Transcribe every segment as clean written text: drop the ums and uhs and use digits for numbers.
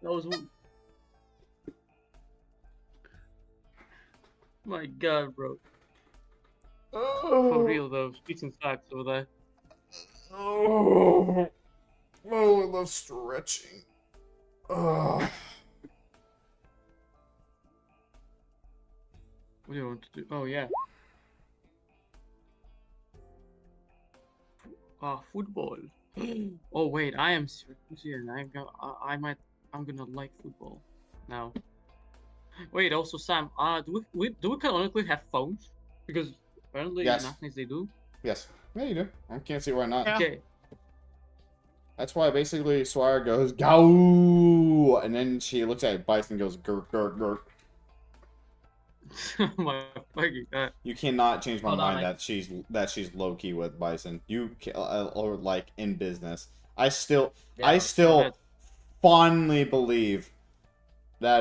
That was. My God, bro. For real though, speaking facts over there. Oh, I love stretching. Oh. What do you want to do? Oh yeah. Football. Oh wait, I am circumcision. I'm gonna like football now. Wait, also Sam, do we canonically have phones? Because apparently Yes. in Arknights they do. Yes. Yeah, you do. I can't see why not. Yeah. Okay. That's why basically Swire goes, go! And then she looks at Bison and goes, gurk, gurk, gurk. My fucking God. You cannot change my Hold on, mind that she's low key with Bison. Or like in business. I still fondly believe that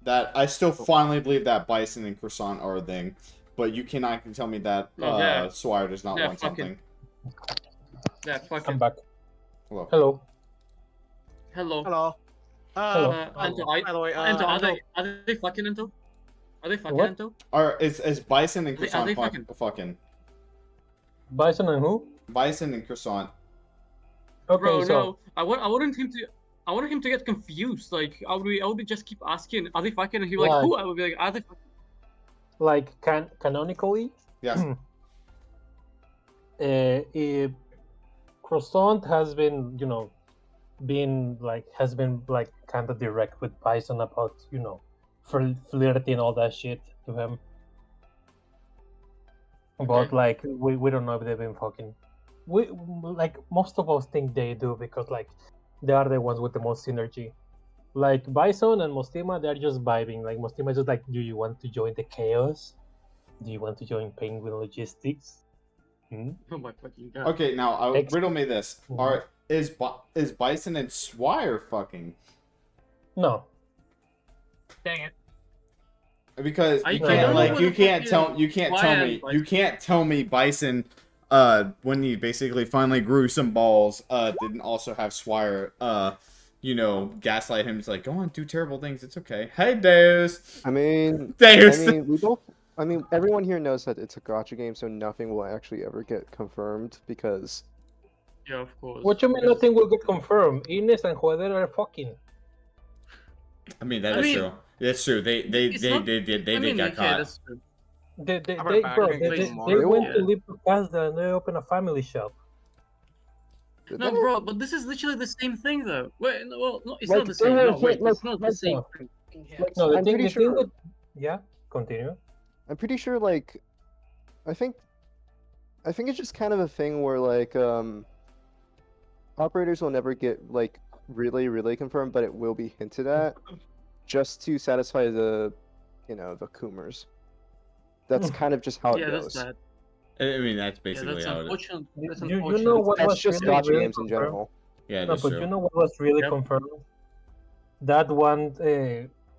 that Bison and Croissant are a thing, but you cannot tell me that Swire does not want something. Yeah, fucking. I'm back. Hello. Hello. Hello. Hello. Hello. Anto, By the way, Anto, are they fucking Anto? Are they fucking What? Anto? Is Bison and Croissant they fucking? Bison and who? Bison and Croissant. Okay, Bro, so no. I wanted him to get confused. Like I would be just keep asking, are they fucking? And he'd be like, Why? who? I would be like, are they fucking? like canonically, Yes. Croissant has been, has been kind of direct with Bison about, flirting all that shit to him. But Okay. we don't know if they've been fucking. We most of us think they do because they are the ones with the most synergy. Like Bison and Mostima, they're just vibing. Like Mostima is just like, do you want to join the chaos? Do you want to join Penguin Logistics? Oh my fucking God. Okay, now riddle me this: is Bison and Swire fucking? No. Dang it. Because I you don't can't know like what you the can't fuck tell is you can't Swire tell and me Bison. you can't tell me Bison when he basically finally grew some balls didn't also have Swire gaslight him. It's like, go on, do terrible things, it's okay. Hey Deus. Deus. I mean, everyone here knows that it's a gotcha game, so nothing will actually ever get confirmed because. Yeah, of course. What you mean Because- nothing will get confirmed? Ines and Joder are fucking. I mean that is true. That's true. They got caught. That's true. They I'll be back. I'm gonna they get some went water. to live to Casda and they opened a family shop. No, bro, but this is literally the same thing, though. Wait, no, well, no, it's Like, not the same. they No, have wait, hit, it's not the same thing. No, I'm pretty sure. with... Yeah, continue. I'm pretty sure, I think it's just kind of a thing where operators will never get really, really confirmed, but it will be hinted at, just to satisfy the Coomers. That's kind of just how it Yeah, goes. that's bad. I mean that's Yeah, basically that's how it is. unfortunate. That's You unfortunate. know what That's was just really, gotcha really games in confirmed? general. Yeah, No, that's but true. you know what was really Yep. confirmed? That one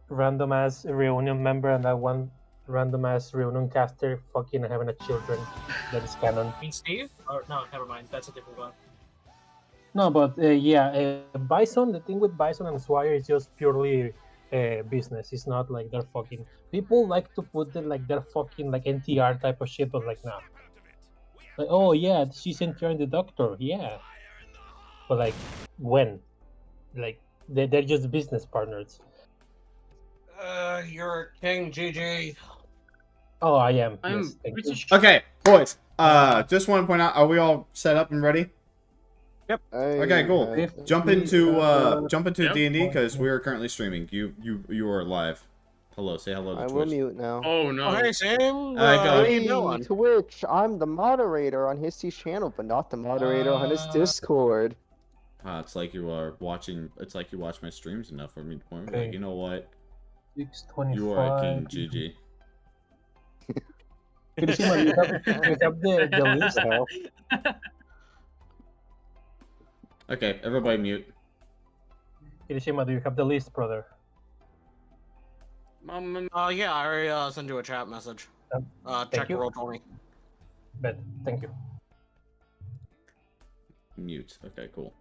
random ass reunion member and that one random ass reunion caster fucking having a children. That is canon. You mean Steve? Or no, never mind. That's a different one. No, but Bison. The thing with Bison and Swire is just purely business. It's not like they're fucking. People like to put it like they're fucking NTR type of shit, but nah. Like, oh yeah, she's NTRing the doctor. Yeah, but when? They're just business partners. You're King GG. Oh, I am. I'm Yes, thank pretty you. sure. Okay, boys. Just want to point out, are we all set up and ready? Okay, cool. Jump into Yep. D&D because we are currently streaming. You are live. Hello, say hello to I Twitch. will mute now. Oh no. Oh, hey, Sam. I How go- you doing? Twitch, I'm the moderator on Histy's channel, but not the moderator on his Discord. It's like you are watching. It's like you watch my streams enough for me to point. Okay. Like, you know what? 625. You are a king, GG. Kirishima, you have the list. The hell? Okay, everybody mute. Kirishima, do you have the list, brother? Yeah, I already sent you a chat message. Check you. the roll for me. Bet. Thank you. Mute. Okay, cool.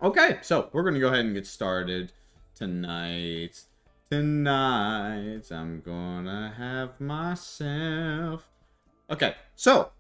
Okay, so we're gonna go ahead and get started tonight. Tonight, I'm gonna have myself. Okay, so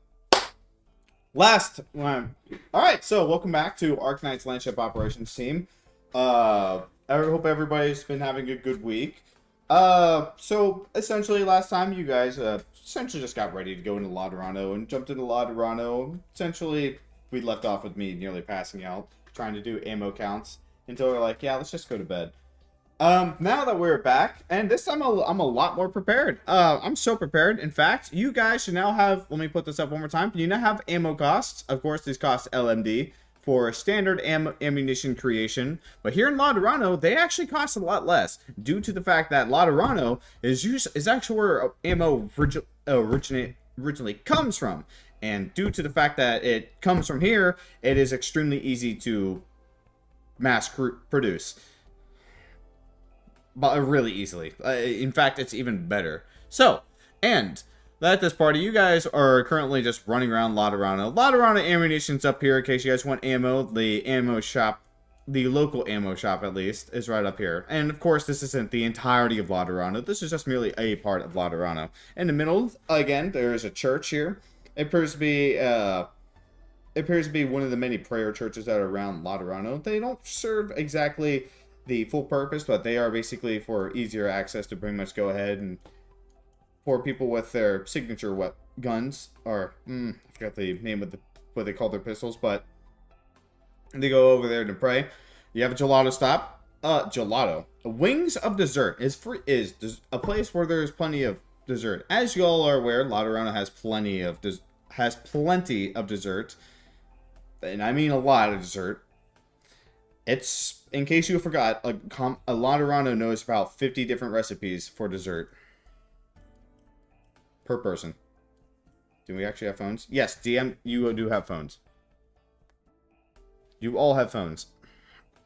last one. All right, so welcome back to Arknights Landship operations team. I hope everybody's been having a good week. So essentially, last time you guys essentially just got ready to go into Laterano and jumped into Laterano. Essentially, we left off with me nearly passing out, trying to do ammo counts until we're like, yeah, let's just go to bed. Now that we're back, and this time I'm a lot more prepared. I'm so prepared. In fact, you guys should now have, let me put this up one more time. You now have ammo costs. Of course, these cost LMD for standard ammunition creation. But here in Laterano, they actually cost a lot less due to the fact that Laterano is actually where ammo originally comes from. And due to the fact that it comes from here, it is extremely easy to mass produce. But really easily. In fact, it's even better. So, and at this party, you guys are currently just running around Laterano. Laterano ammunition's up here in case you guys want ammo. The ammo shop, the local ammo shop at least, is right up here. And of course, this isn't the entirety of Laterano. This is just merely a part of Laterano. In the middle, again, there is a church here. It appears to be one of the many prayer churches that are around Laterano. They don't serve exactly the full purpose, but they are basically for easier access to pretty much go ahead and for people with their signature guns, or I forgot the name of what they call their pistols, but they go over there to pray. You have a gelato stop. Gelato. Wings of Dessert is a place where there's plenty of dessert. As you all are aware, Laterano has plenty of dessert, and I mean a lot of dessert. It's, in case you forgot, a Laterano knows about 50 different recipes for dessert. Per person. Do we actually have phones? Yes, DM, you do have phones. You all have phones.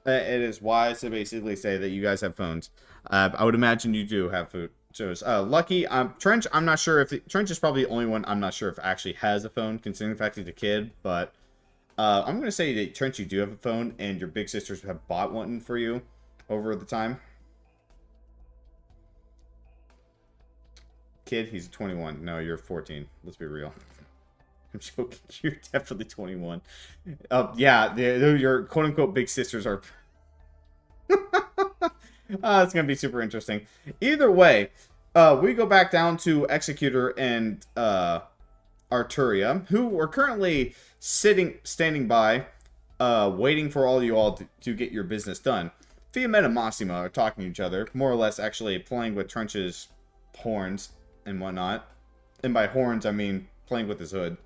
It is wise to basically say that you guys have phones. I would imagine you do have food. So, Lucky, Trench, I'm not sure if... Trench is probably the only one I'm not sure if actually has a phone, considering the fact he's a kid, but... I'm going to say that, Trench, you do have a phone, and your big sisters have bought one for you over the time. Kid, he's 21. No, you're 14. Let's be real. I'm joking. You're definitely 21. Yeah, your quote-unquote big sisters are... it's going to be super interesting. Either way, we go back down to Executor and Arturia, who are currently standing by, waiting for all you all to get your business done. Fiametta and Massimo are talking to each other, more or less actually playing with Trench's horns and whatnot. And by horns, I mean playing with his hood.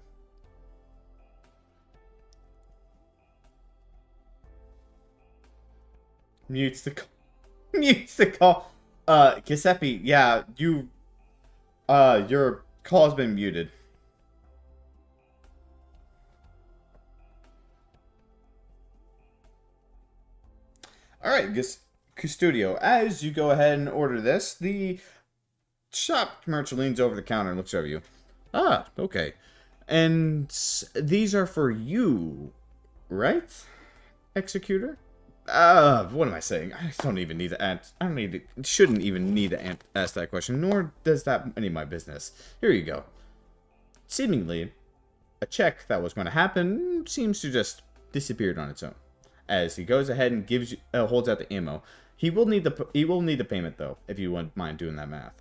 Mutes the call. Giuseppe, yeah, your call has been muted. Alright, Custodio, as you go ahead and order this, the shop merchant leans over the counter and looks over you. Ah, okay. And these are for you, right? Executor? What am I saying? I don't even need to shouldn't even need to ask that question, nor does that any of my business. Here you go. Seemingly, a check that was going to happen seems to just disappeared on its own. As he goes ahead and gives you, holds out the ammo. He will need the payment though, if you wouldn't mind doing that math.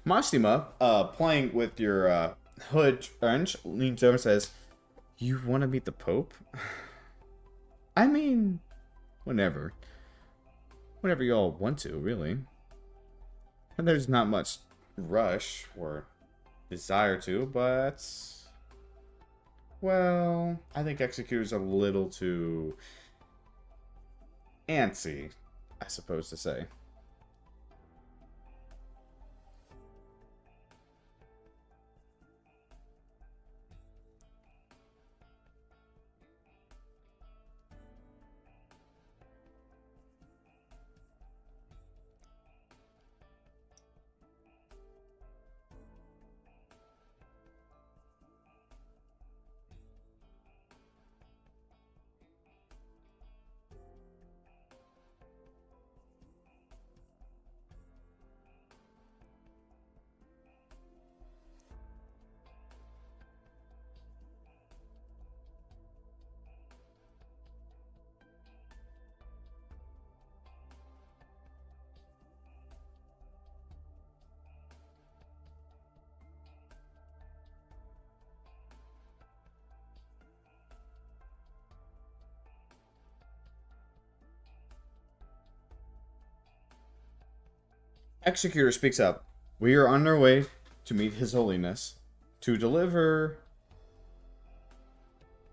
Massima, playing with your hood orange, leans over and says, "You want to meet the Pope?" I mean, whenever you all want to, really. And there's not much rush or desire to, but well, I think Executor's a little too antsy, I suppose to say. Executor speaks up. We are on our way to meet His Holiness. To deliver...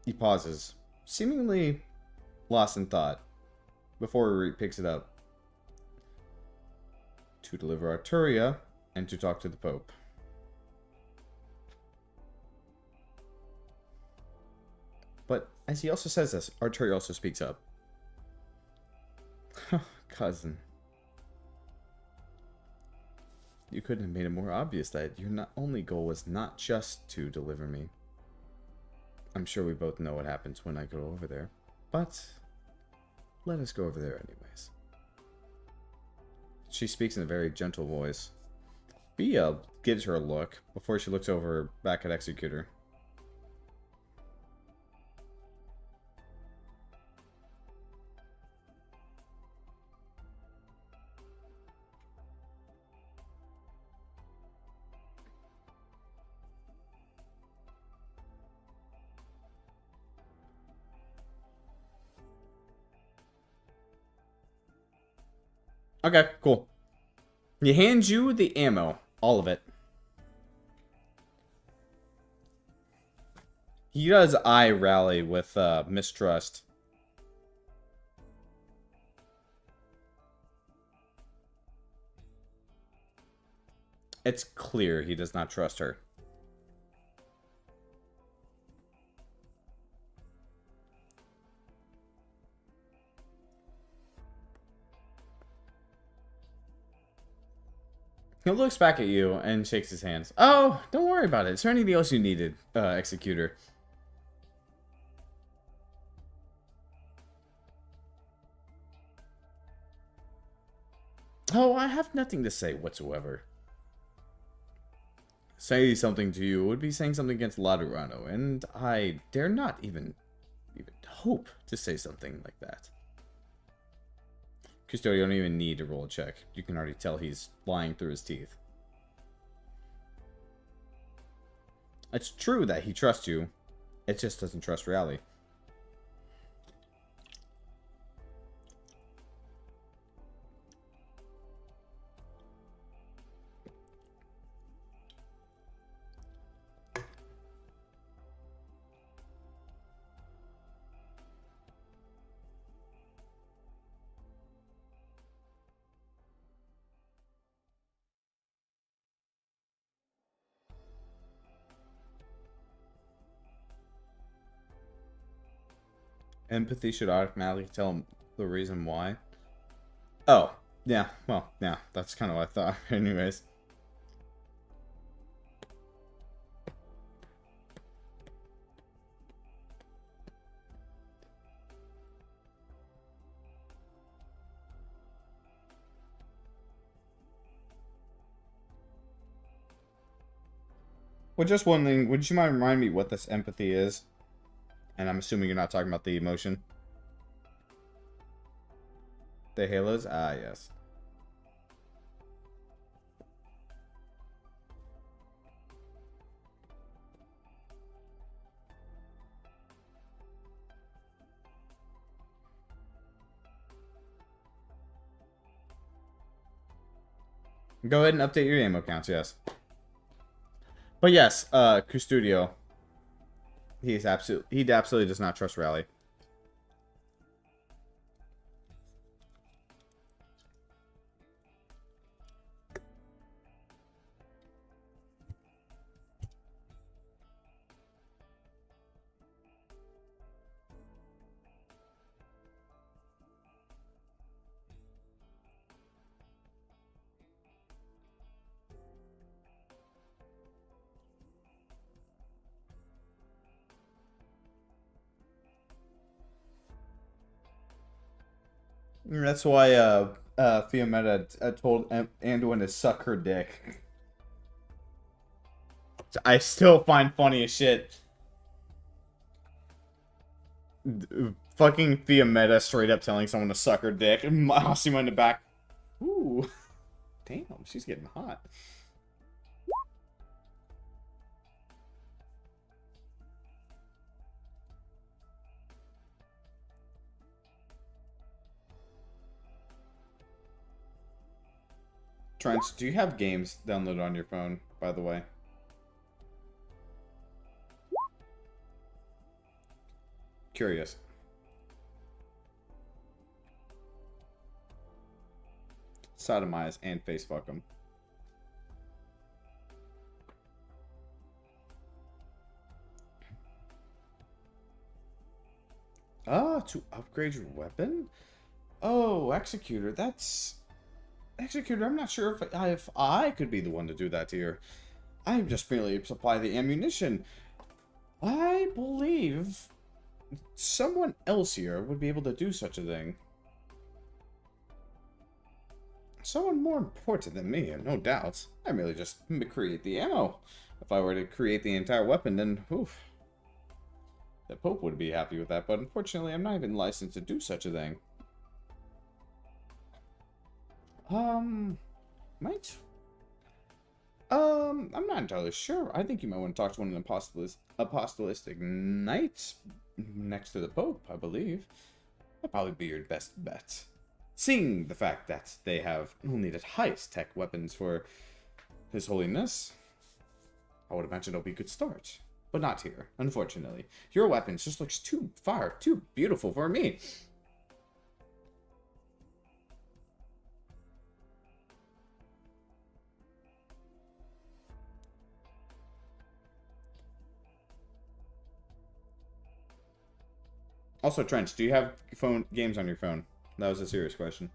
He pauses, seemingly lost in thought, before he picks it up. To deliver Arturia, and to talk to the Pope. But as he also says this, Arturia also speaks up. Cousin. You couldn't have made it more obvious that your only goal was not just to deliver me. I'm sure we both know what happens when I go over there. But let us go over there anyways. She speaks in a very gentle voice. Bia gives her a look before she looks over back at Executor. Okay, cool. He hands you the ammo. All of it. He does eye rally with mistrust. It's clear he does not trust her. He looks back at you and shakes his hands. Oh, don't worry about it. Is there anything else you needed, Executor? Oh, I have nothing to say whatsoever. Say something to you would be saying something against Laterano, and I dare not even hope to say something like that. Custodio, you don't even need to roll a check. You can already tell he's lying through his teeth. It's true that he trusts you. It just doesn't trust reality. Empathy should automatically tell him the reason why. Oh, yeah. Well, yeah. That's kind of what I thought. Anyways. Well, just one thing. Would you mind remind me what this empathy is? And I'm assuming you're not talking about the emotion. The halos? Ah, yes. Go ahead and update your ammo counts, yes. But yes, Custodio. He absolutely does not trust Rally. That's why Fiametta told Anduin to suck her dick. I still find funny as shit. Fucking Fiametta straight up telling someone to suck her dick. Massimo in the back. Ooh. Damn, she's getting hot. Trent, do you have games downloaded on your phone, by the way? Curious. Sodomize and face fuck them. To upgrade your weapon? Oh, Executor, that's... Executor, I'm not sure if I could be the one to do that here. I just merely supply the ammunition. I believe someone else here would be able to do such a thing. Someone more important than me, no doubt. I merely just create the ammo. If I were to create the entire weapon, then, oof. The Pope would be happy with that, but unfortunately, I'm not even licensed to do such a thing. Might? I'm not entirely sure. I think you might want to talk to one of the apostolic knights next to the Pope, I believe. That'd probably be your best bet. Seeing the fact that they have only the highest tech weapons for His Holiness, I would imagine it'll be a good start. But not here, unfortunately. Your weapons just looks too beautiful for me. Also, Trench, do you have games on your phone? That was a serious question.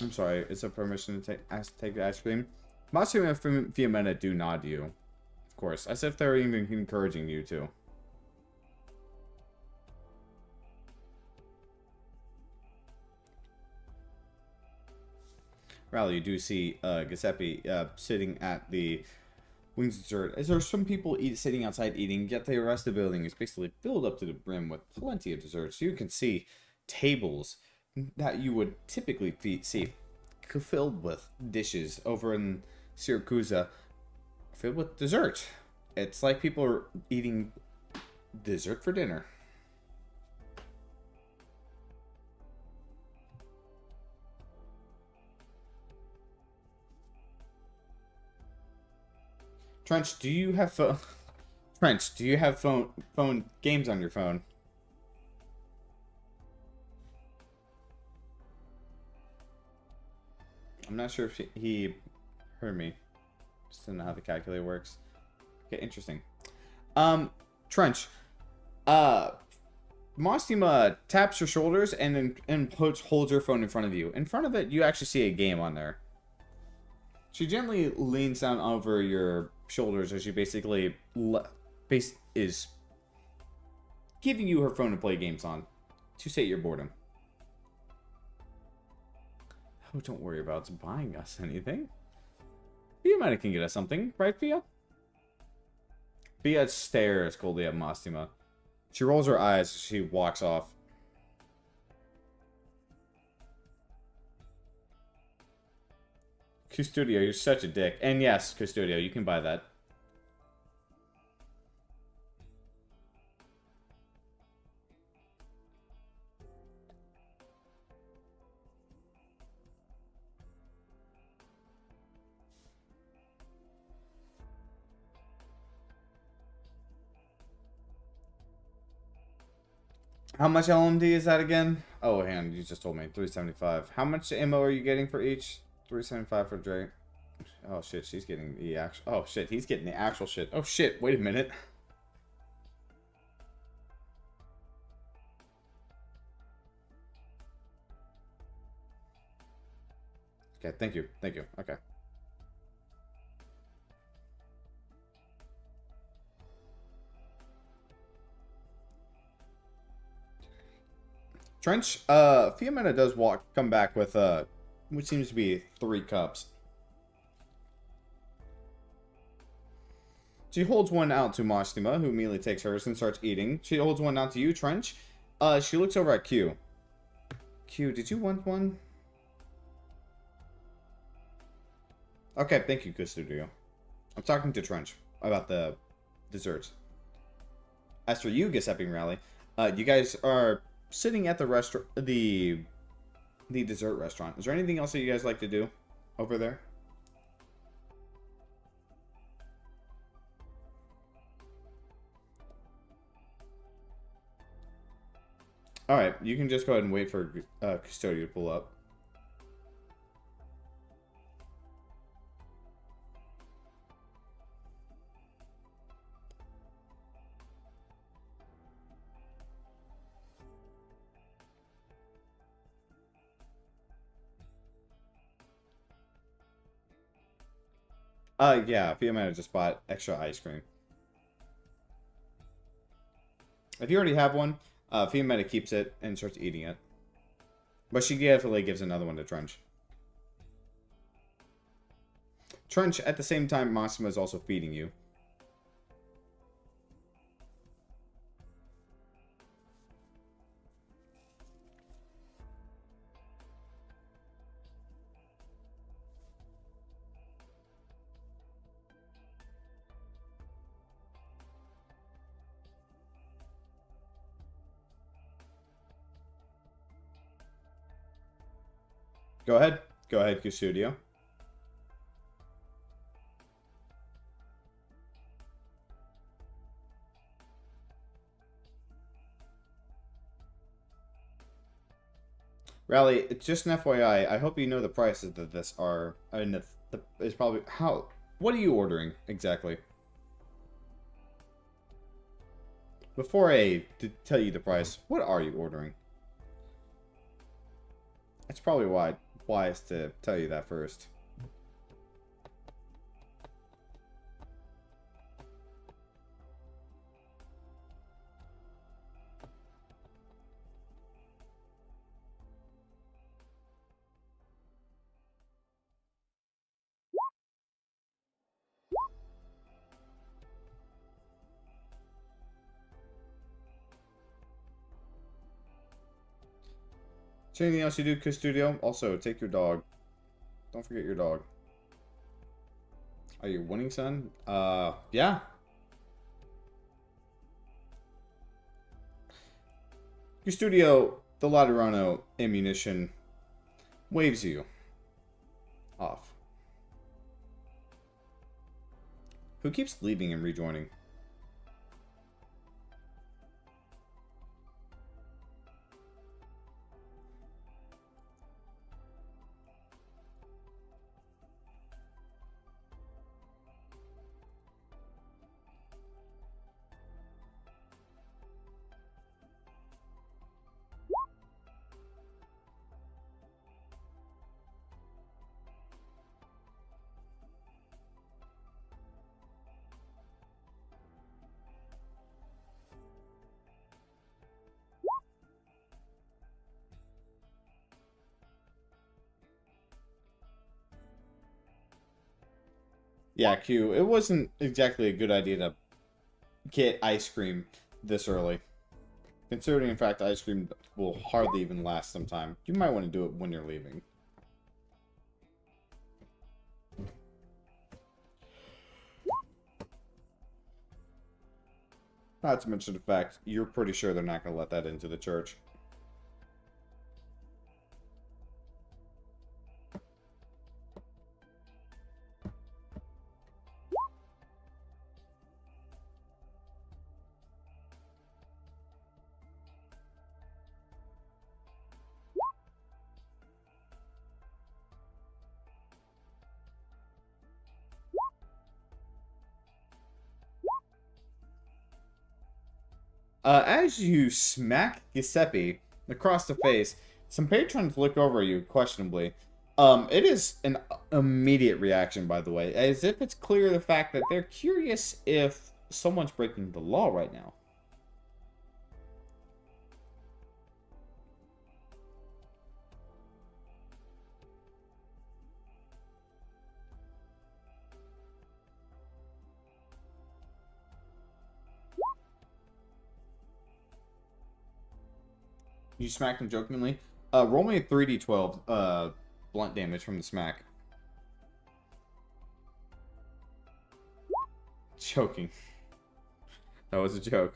I'm sorry, is it permission to take the ice cream? Massimo and Fiametta do nod you. Of course. As if they're even encouraging you to. Rally, you do see Giuseppe sitting at the wings dessert. As there are some people sitting outside eating, yet the rest of the building is basically filled up to the brim with plenty of desserts. You can see tables that you would typically see filled with dishes over in Syracuse, filled with dessert. It's like people are eating dessert for dinner. Trench, do you have Trench, do you have phone games on your phone? I'm not sure if he heard me. Just don't know how the calculator works. Okay, interesting. Trench. Mostima taps your shoulders and holds her phone in front of you. In front of it, you actually see a game on there. She gently leans down over your shoulders as she basically is giving you her phone to play games on to sate your boredom. Oh, don't worry about buying us anything. Fiametta can get us something, right, Fia? Fia stares coldly at Mostima. She rolls her eyes as she walks off. Custodio, you're such a dick. And yes, Custodio, you can buy that. How much LMD is that again? Oh, hand, you just told me. 375. How much ammo are you getting for each? 375 for Drake. Oh, shit, she's getting the actual... Oh, shit, he's getting the actual shit. Oh, shit, wait a minute. Okay, thank you. Thank you. Okay. Trench, Fiametta does come back with, which seems to be 3 cups. She holds one out to Mostima, who immediately takes hers and starts eating. She holds one out to you, Trench. She looks over at Q. Q, did you want one? Okay, thank you, Custodio. I'm talking to Trench about the desserts. As for you, Giuseppe and Rally, you guys are sitting at the restaurant, the dessert restaurant. Is there anything else that you guys like to do over there? Alright, you can just go ahead and wait for Custodio to pull up. Yeah, Fiametta just bought extra ice cream. If you already have one, Fiametta keeps it and starts eating it. But she definitely gives another one to Trench. Trench, at the same time, Massimo is also feeding you. Go ahead. Go ahead, Custodio. Rally, it's just an FYI. I hope you know the prices that this are. I mean, it's probably how. What are you ordering exactly? Before I tell you the price, what are you ordering? It's probably wise to tell you that first. Is there anything else you do, Custodio? Also, take your dog. Don't forget your dog. Are you winning, son? Yeah. Custodio, the Laterano ammunition waves you off. Who keeps leaving and rejoining? Yeah, Q, it wasn't exactly a good idea to get ice cream this early. Considering, in fact, ice cream will hardly even last some time. You might want to do it when you're leaving. Not to mention the fact, you're pretty sure they're not going to let that into the church. As you smack Giuseppe across the face, some patrons look over you questionably. It is an immediate reaction, by the way, as if it's clear the fact that they're curious if someone's breaking the law right now. You smacked him jokingly. Roll me a 3d12 blunt damage from the smack. Joking. That was a joke.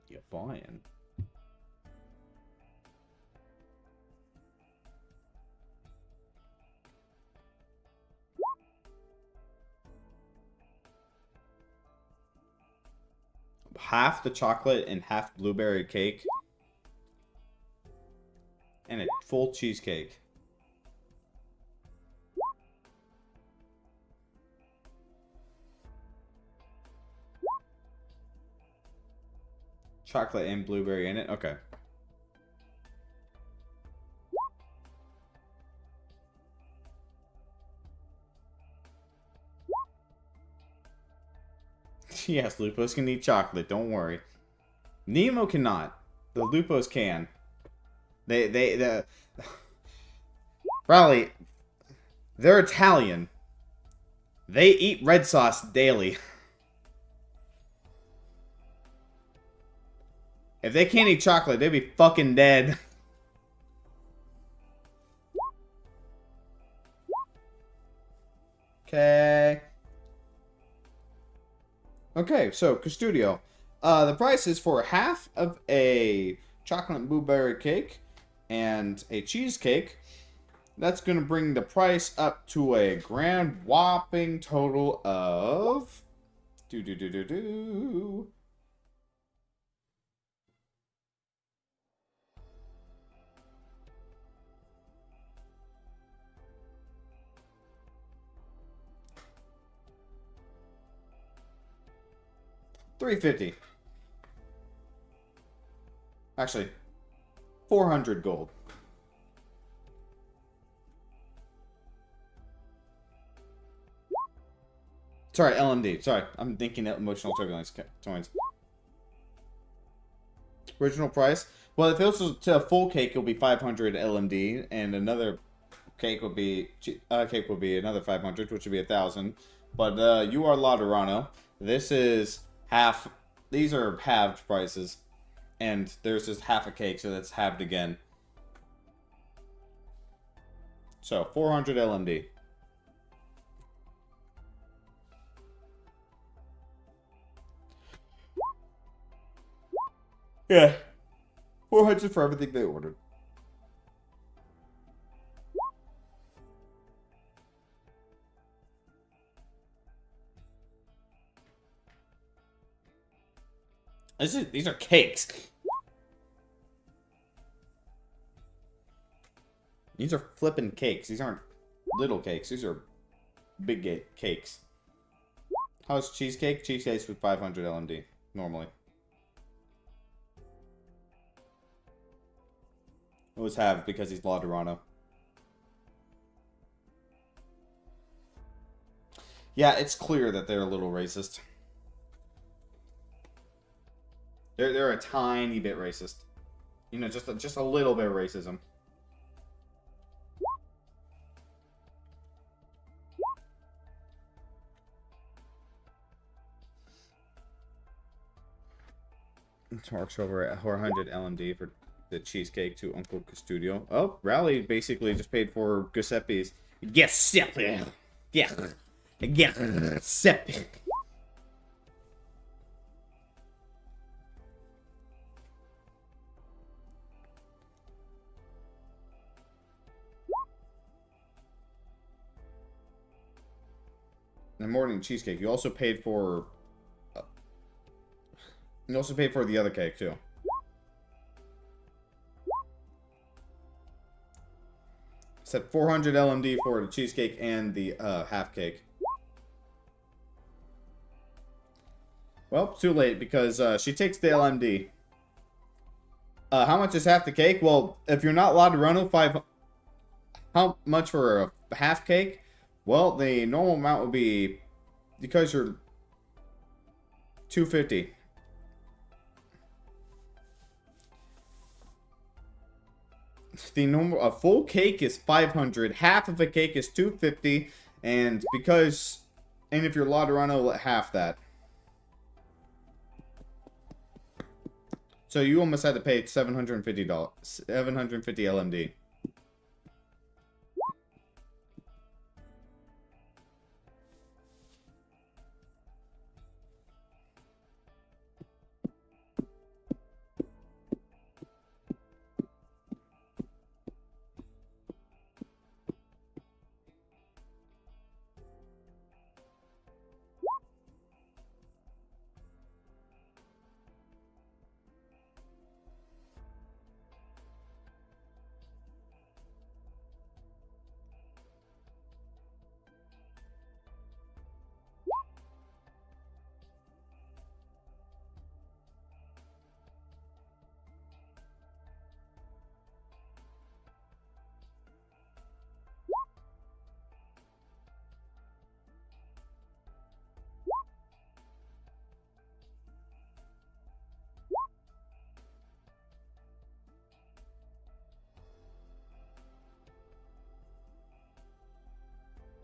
You buying? Half the chocolate and half blueberry cake. And a full cheesecake. Chocolate and blueberry in it? Okay. Yes, Lupos can eat chocolate, don't worry. Nemo cannot. The Lupos can. The Raleigh, they're Italian. They eat red sauce daily. If they can't eat chocolate, they'd be fucking dead. Okay. Okay, so Custodio. The price is for half of a chocolate and blueberry cake and a cheesecake. That's going to bring the price up to a grand whopping total of... $350. Actually, 400 gold. Sorry, LMD. Sorry, I'm thinking emotional turbulence coins. Original price? Well, if it was to a full cake, it'll be 500 LMD, and another cake will be another 500, which would be 1,000. But you are Laterano. This is half. These are halved prices, and there's just half a cake, so that's halved again. So 400 LMD. Yeah. 400 for everything they ordered. These are cakes. These are flippin' cakes. These aren't little cakes. These are big cakes. How's cheesecake? Cheesecake's with 500 LMD, normally. It was halved because he's Laterano. Yeah, it's clear that they're a little racist. They're a tiny bit racist. You know, just a little bit of racism. Torx over at 400 LMD for the cheesecake to Uncle Custodio. Oh, Raleigh basically just paid for Giuseppe's. Giuseppe! Yeah. Giuseppe! And more than cheesecake, you also paid for... you also paid for the other cake, too. Said 400 LMD for the cheesecake and the half cake. Well, too late because she takes the LMD. How much is half the cake? Well, if you're not Laterano, how much for a half cake? Well, the normal amount would be, because you're 250. A full cake is 500. Half of a cake is 250, and if you're Laterano, half that. So you almost had to pay $750, 750 LMD.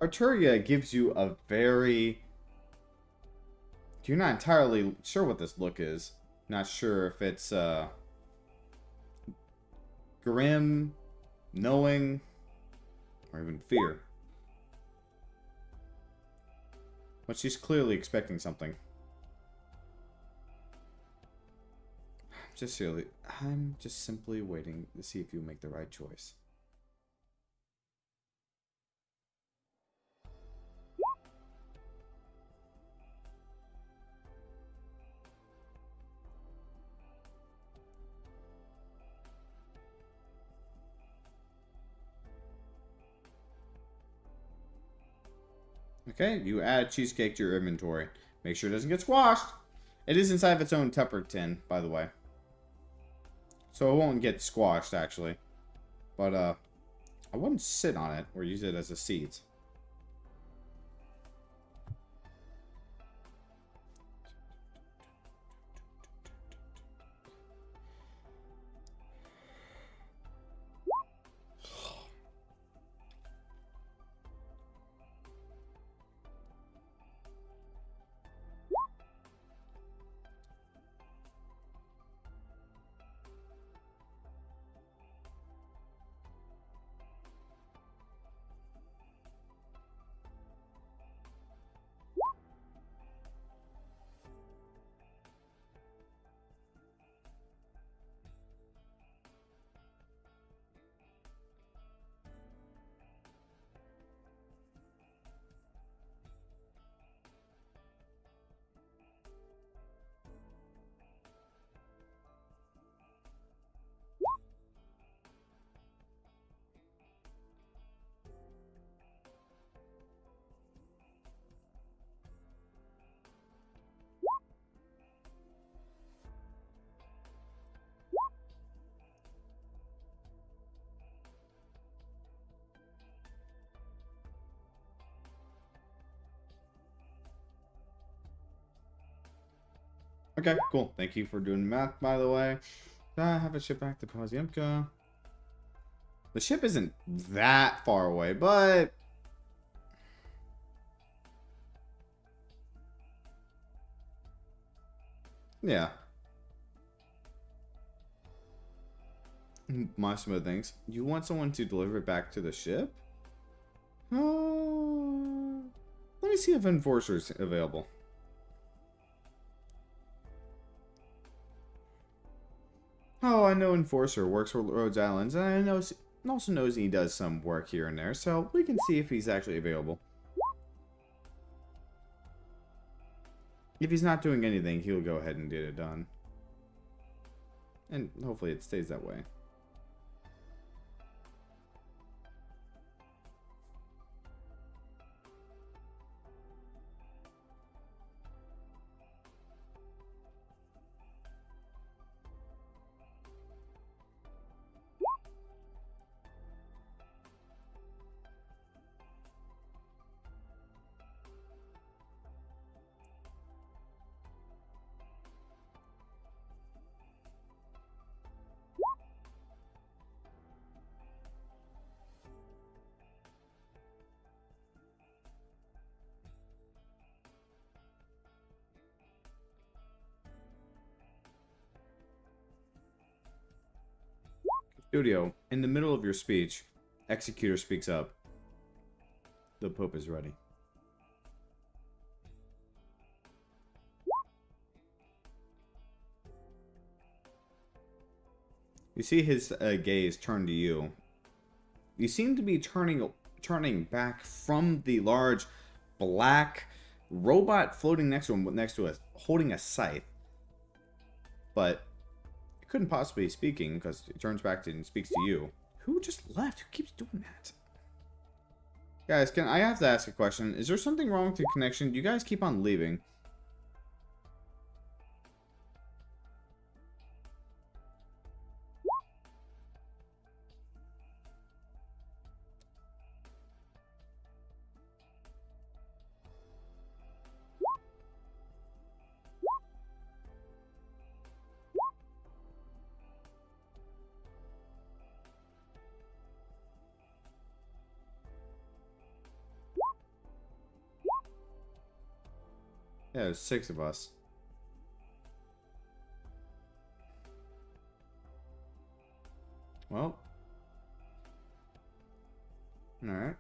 Arturia gives you a very... You're not entirely sure what this look is. Not sure if it's grim, knowing, or even fear. But she's clearly expecting something. I'm just simply waiting to see if you make the right choice. Okay, you add cheesecake to your inventory. Make sure it doesn't get squashed. It is inside of its own Tupper tin, by the way. So it won't get squashed, actually. But, I wouldn't sit on it or use it as a seat. Okay, cool. Thank you for doing the math, by the way. I have a ship back to Poziemka. The ship isn't that far away, but... yeah. Massimo thinks. You want someone to deliver it back to the ship? Let me see if Enforcer's available. Oh, I know Enforcer works for Rhodes Islands, and I know also knows he does some work here and there, so we can see if he's actually available. If he's not doing anything, he'll go ahead and get it done. And hopefully it stays that way. Studio, in the middle of your speech, Executor speaks up. The Pope is ready. You see his gaze turn to you. You seem to be turning back from the large black robot floating next to us, holding a scythe. But it couldn't possibly be speaking because it turns back and speaks to you. Who just left? Who keeps doing that? Guys, I have to ask a question. Is there something wrong with your connection? Do you guys keep on leaving? Yeah, there's 6 of us. Well. Alright.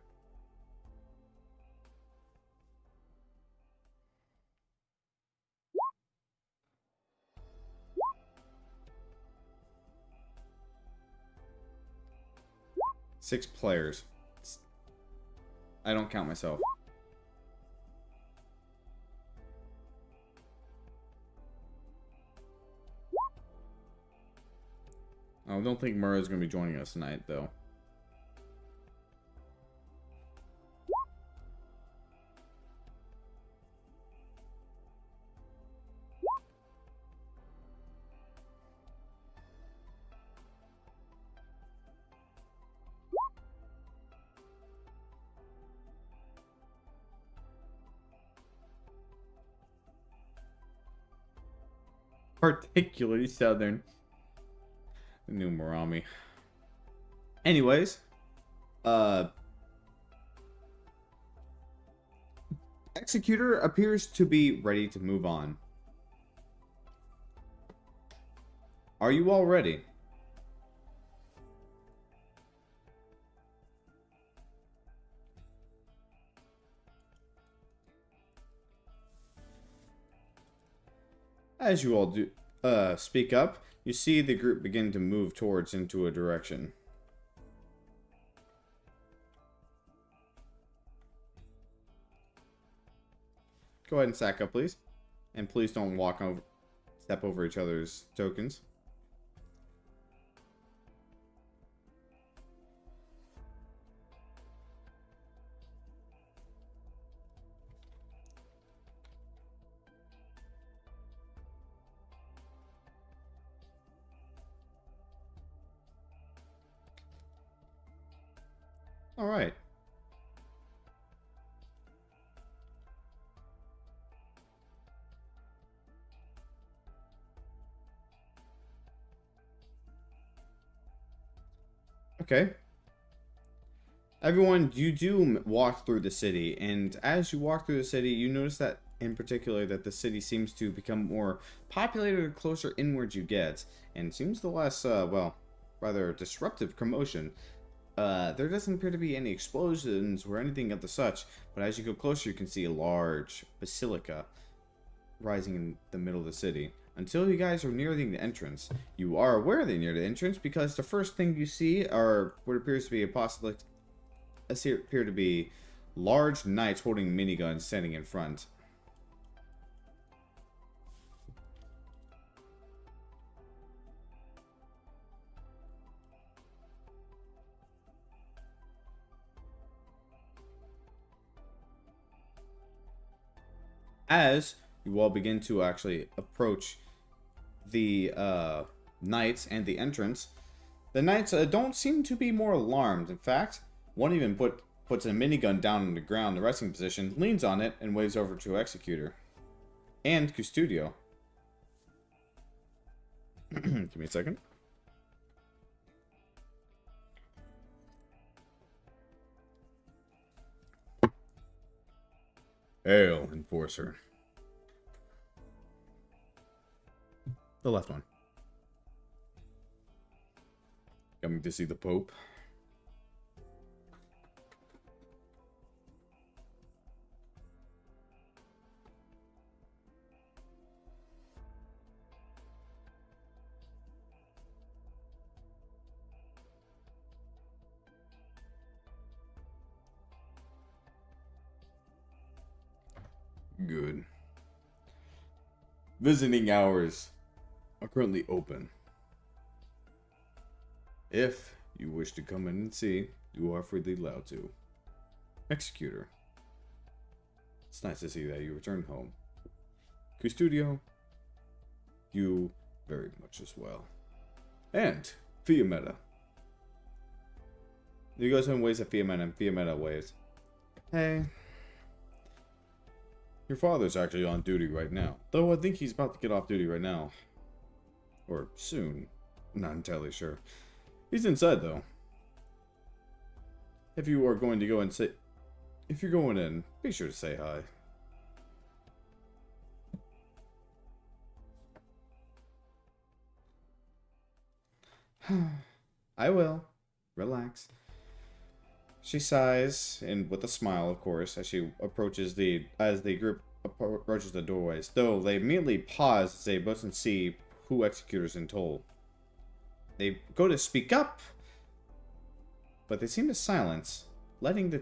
Six players. I don't count myself. I don't think Murray's going to be joining us tonight, though. Particularly southern. New Morami. Anyways, Executor appears to be ready to move on. Are you all ready? As you all do speak up, you see the group begin to move into a direction. Go ahead and stack up, please. And please don't step over each other's tokens. All right. Okay. Everyone, you do walk through the city, and as you walk through the city, you notice that in particular that the city seems to become more populated the closer inwards you get, and seems the less, well, rather disruptive commotion. There doesn't appear to be any explosions or anything of the such, but as you go closer, you can see a large basilica rising in the middle of the city. Until you guys are nearing the entrance, you are aware they're near the entrance because the first thing you see are what appears to be appear to be large knights holding miniguns standing in front. As you all begin to actually approach the knights and the entrance, the knights don't seem to be more alarmed. In fact, one even puts a minigun down on the ground, the resting position, leans on it, and waves over to Executor and Custodio. Give me a second. Hail, Enforcer. The left one. Come coming to see the Pope? Good. Visiting hours are currently open. If you wish to come in and see, you are freely allowed to. Executor. It's nice to see that you returned home. Custodio, you very much as well. And Fiametta. You go some ways at Fiametta and Fiametta ways. Hey. Your father's actually on duty right now. Though I think he's about to get off duty right now. Or soon. Not entirely sure. He's inside though. If you are going to go and say... If you're going in, be sure to say hi. I will. Relax. She sighs, and with a smile, of course, as she approaches the group approaches the doorways. Though they immediately pause as they both see who executors in toll. They go to speak up, but they seem to silence, letting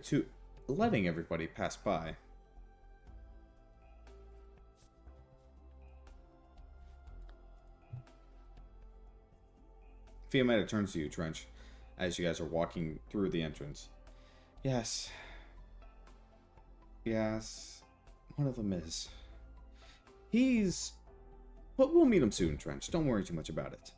everybody pass by. Fiametta turns to you, Trench, as you guys are walking through the entrance. Yes. Yes. One of them is. He's... But we'll meet him soon, Trench. Don't worry too much about it.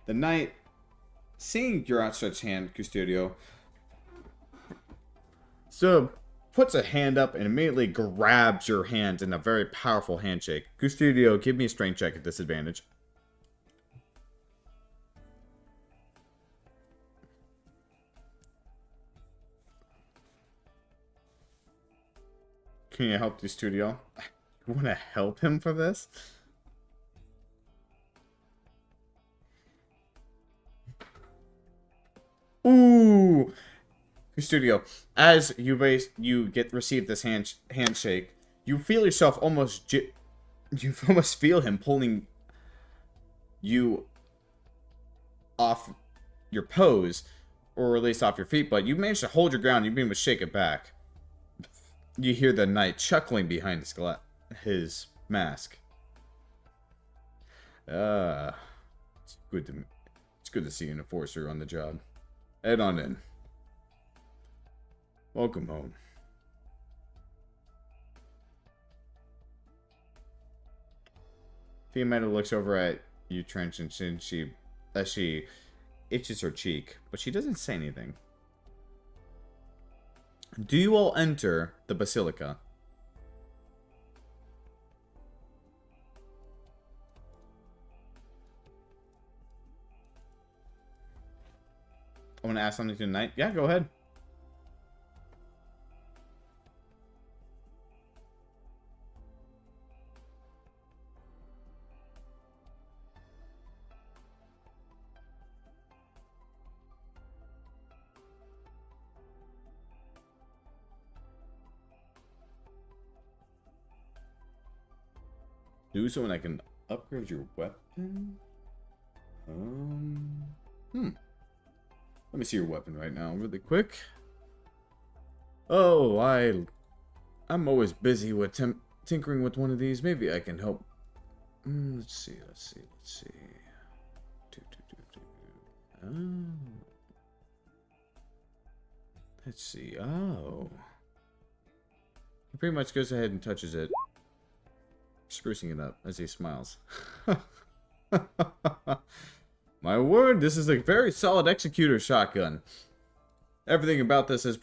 The knight, seeing your outstretched hand, Custodio, so puts a hand up and immediately grabs your hand in a very powerful handshake. Custodio, give me a strength check at disadvantage. Can you help Custodio? You want to help him for this? Ooh! Custodio, as you receive this handshake, you feel yourself almost feel him pulling you off your pose, or at least off your feet, but you manage to hold your ground. You begin to shake it back. You hear the knight chuckling behind his mask. It's good to see an enforcer on the job. Head on in. Welcome home. Fiametta looks over at you, Trench, and she itches her cheek, but she doesn't say anything. Do you all enter the basilica? I want to ask something tonight. Yeah, go ahead. Do so when I can upgrade your weapon? Let me see your weapon right now, really quick. Oh, I'm always busy with tinkering with one of these. Maybe I can help. Let's see. Oh. Let's see. Oh. He pretty much goes ahead and touches it, sprucing it up as he smiles. My word, this is a very solid executor shotgun. Everything about this is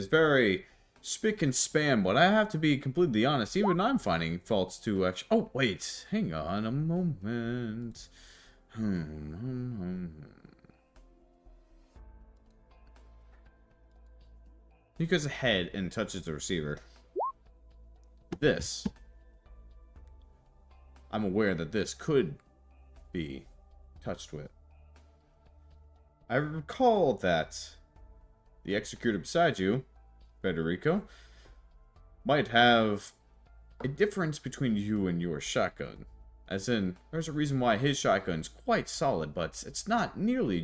very spick and span, but I have to be completely honest. Even I'm finding faults to actually. Oh wait, hang on a moment. He goes ahead and touches the receiver. This. I'm aware that this could be touched with. I recall that the executor beside you, Federico, might have a difference between you and your shotgun. As in, there's a reason why his shotgun's quite solid, but it's not nearly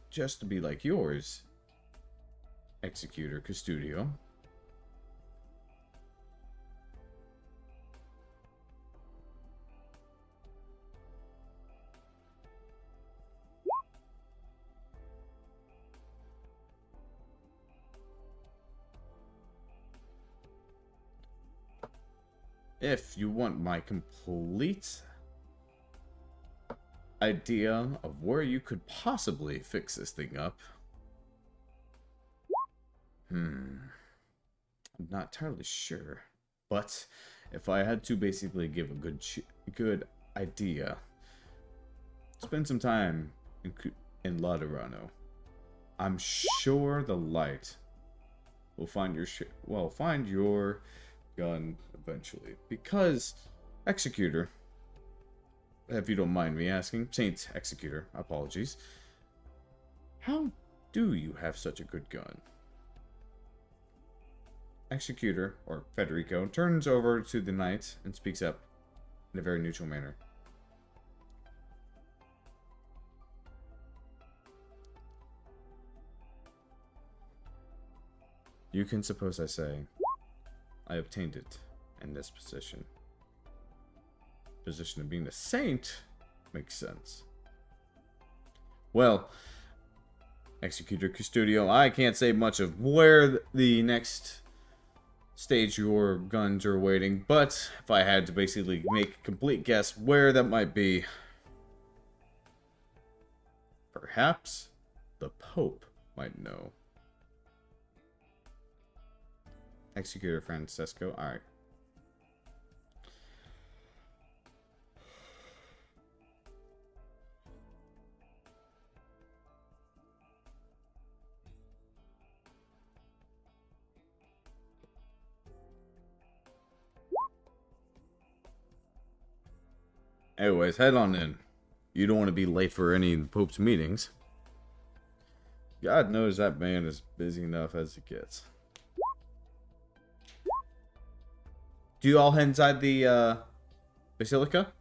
just to be like yours, Executor Custodio. If you want my complete idea of where you could possibly fix this thing up, I'm not entirely sure. But if I had to basically give a good idea, spend some time in Laterano. I'm sure the light will find your gun eventually. Because Executor, if you don't mind me asking, Saint Executor, apologies. How do you have such a good gun? Executor, or Federico, turns over to the knight and speaks up in a very neutral manner. You can suppose I say, I obtained it in this position. Position of being a saint makes sense. Well, Executor Custodio, I can't say much of where the next stage your guns are waiting, but if I had to basically make a complete guess where that might be, perhaps the Pope might know. Executor Francesco, alright. Anyways, head on in. You don't want to be late for any of the Pope's meetings. God knows that man is busy enough as it gets. Do you all head inside the basilica?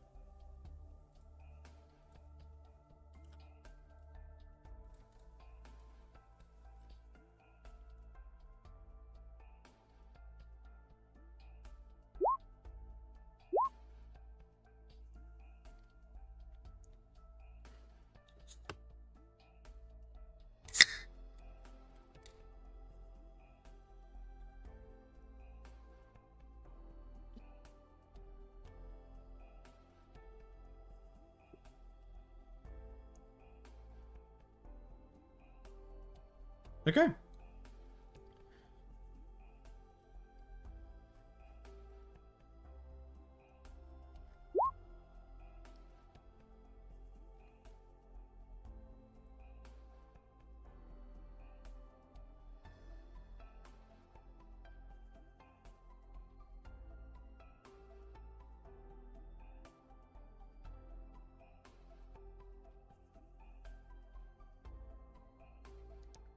Okay.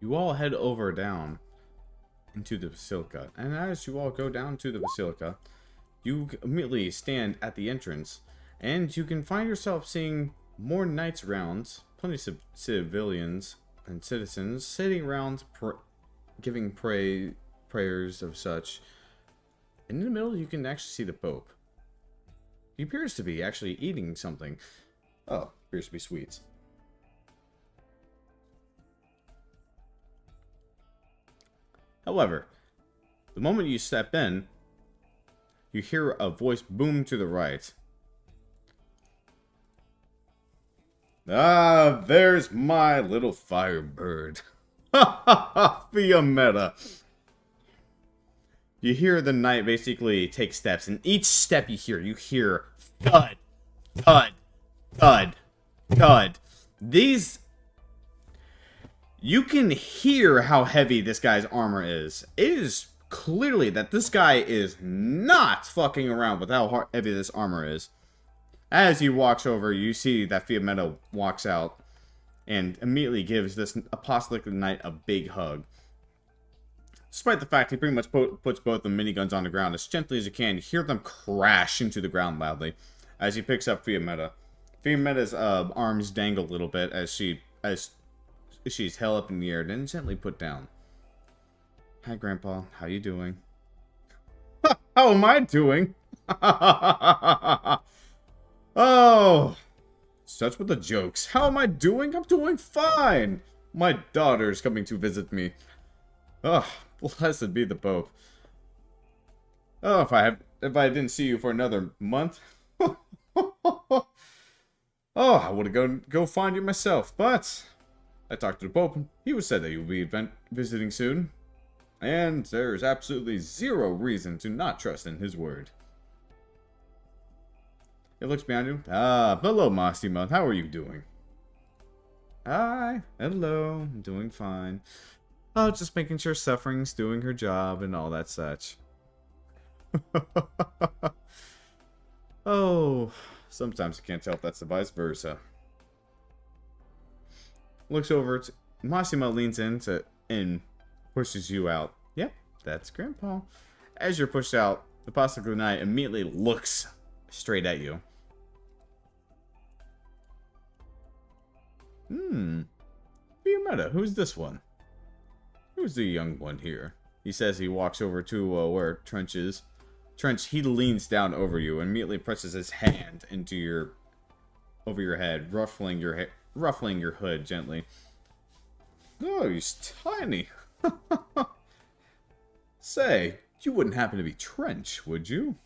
You all head over down into the basilica, and as you all go down to the basilica, you immediately stand at the entrance, and you can find yourself seeing more knights around, plenty of civilians and citizens sitting around giving prayers of such. In the middle, you can actually see the Pope. He appears to be actually eating something. Oh, appears to be sweets. However, the moment you step in, you hear a voice boom to the right. Ah, there's my little firebird. Ha ha ha, Fiametta. You hear the knight basically take steps, and each step you hear thud, thud, thud, thud. These... You can hear how heavy this guy's armor is. It is clearly that this guy is not fucking around with how heavy this armor is. As he walks over, you see that Fiametta walks out and immediately gives this apostolic knight a big hug. Despite the fact he pretty much puts both the miniguns on the ground as gently as you can, you hear them crash into the ground loudly as he picks up Fiametta. Fiametta's arms dangle a little bit as she's held up in the air, then gently put down. Hi, Grandpa. How you doing? How am I doing? Oh, such with the jokes. How am I doing? I'm doing fine. My daughter's coming to visit me. Oh, blessed be the Pope. Oh, if I didn't see you for another month. Oh, I would have go find you myself, but I talked to the Pope. He said that you will be visiting soon. And there's absolutely zero reason to not trust in his word. It looks behind you. Ah, hello, Massimo. How are you doing? Hi. Hello. I'm doing fine. Oh, just making sure Suffering's doing her job and all that such. Oh, sometimes you can't tell if that's the vice versa. Looks over to Massimo, leans in and pushes you out. Yep, that's Grandpa. As you're pushed out, the Apostolic Knight immediately looks straight at you. Fiametta, who's this one? Who's the young one here? He says he walks over to where Trench is. Trench, he leans down over you and immediately presses his hand into over your head, ruffling your hood gently. Oh, he's tiny. Say, you wouldn't happen to be Trench, would you?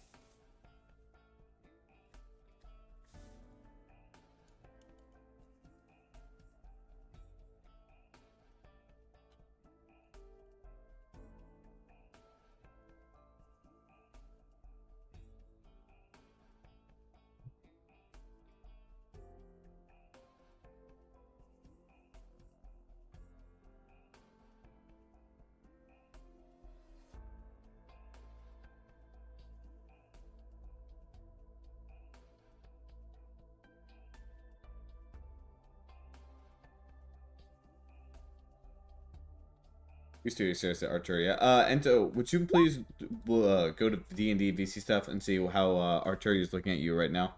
We studio says to Arturia. Ento, would you please go to the D&D VC stuff and see how Arturia is looking at you right now?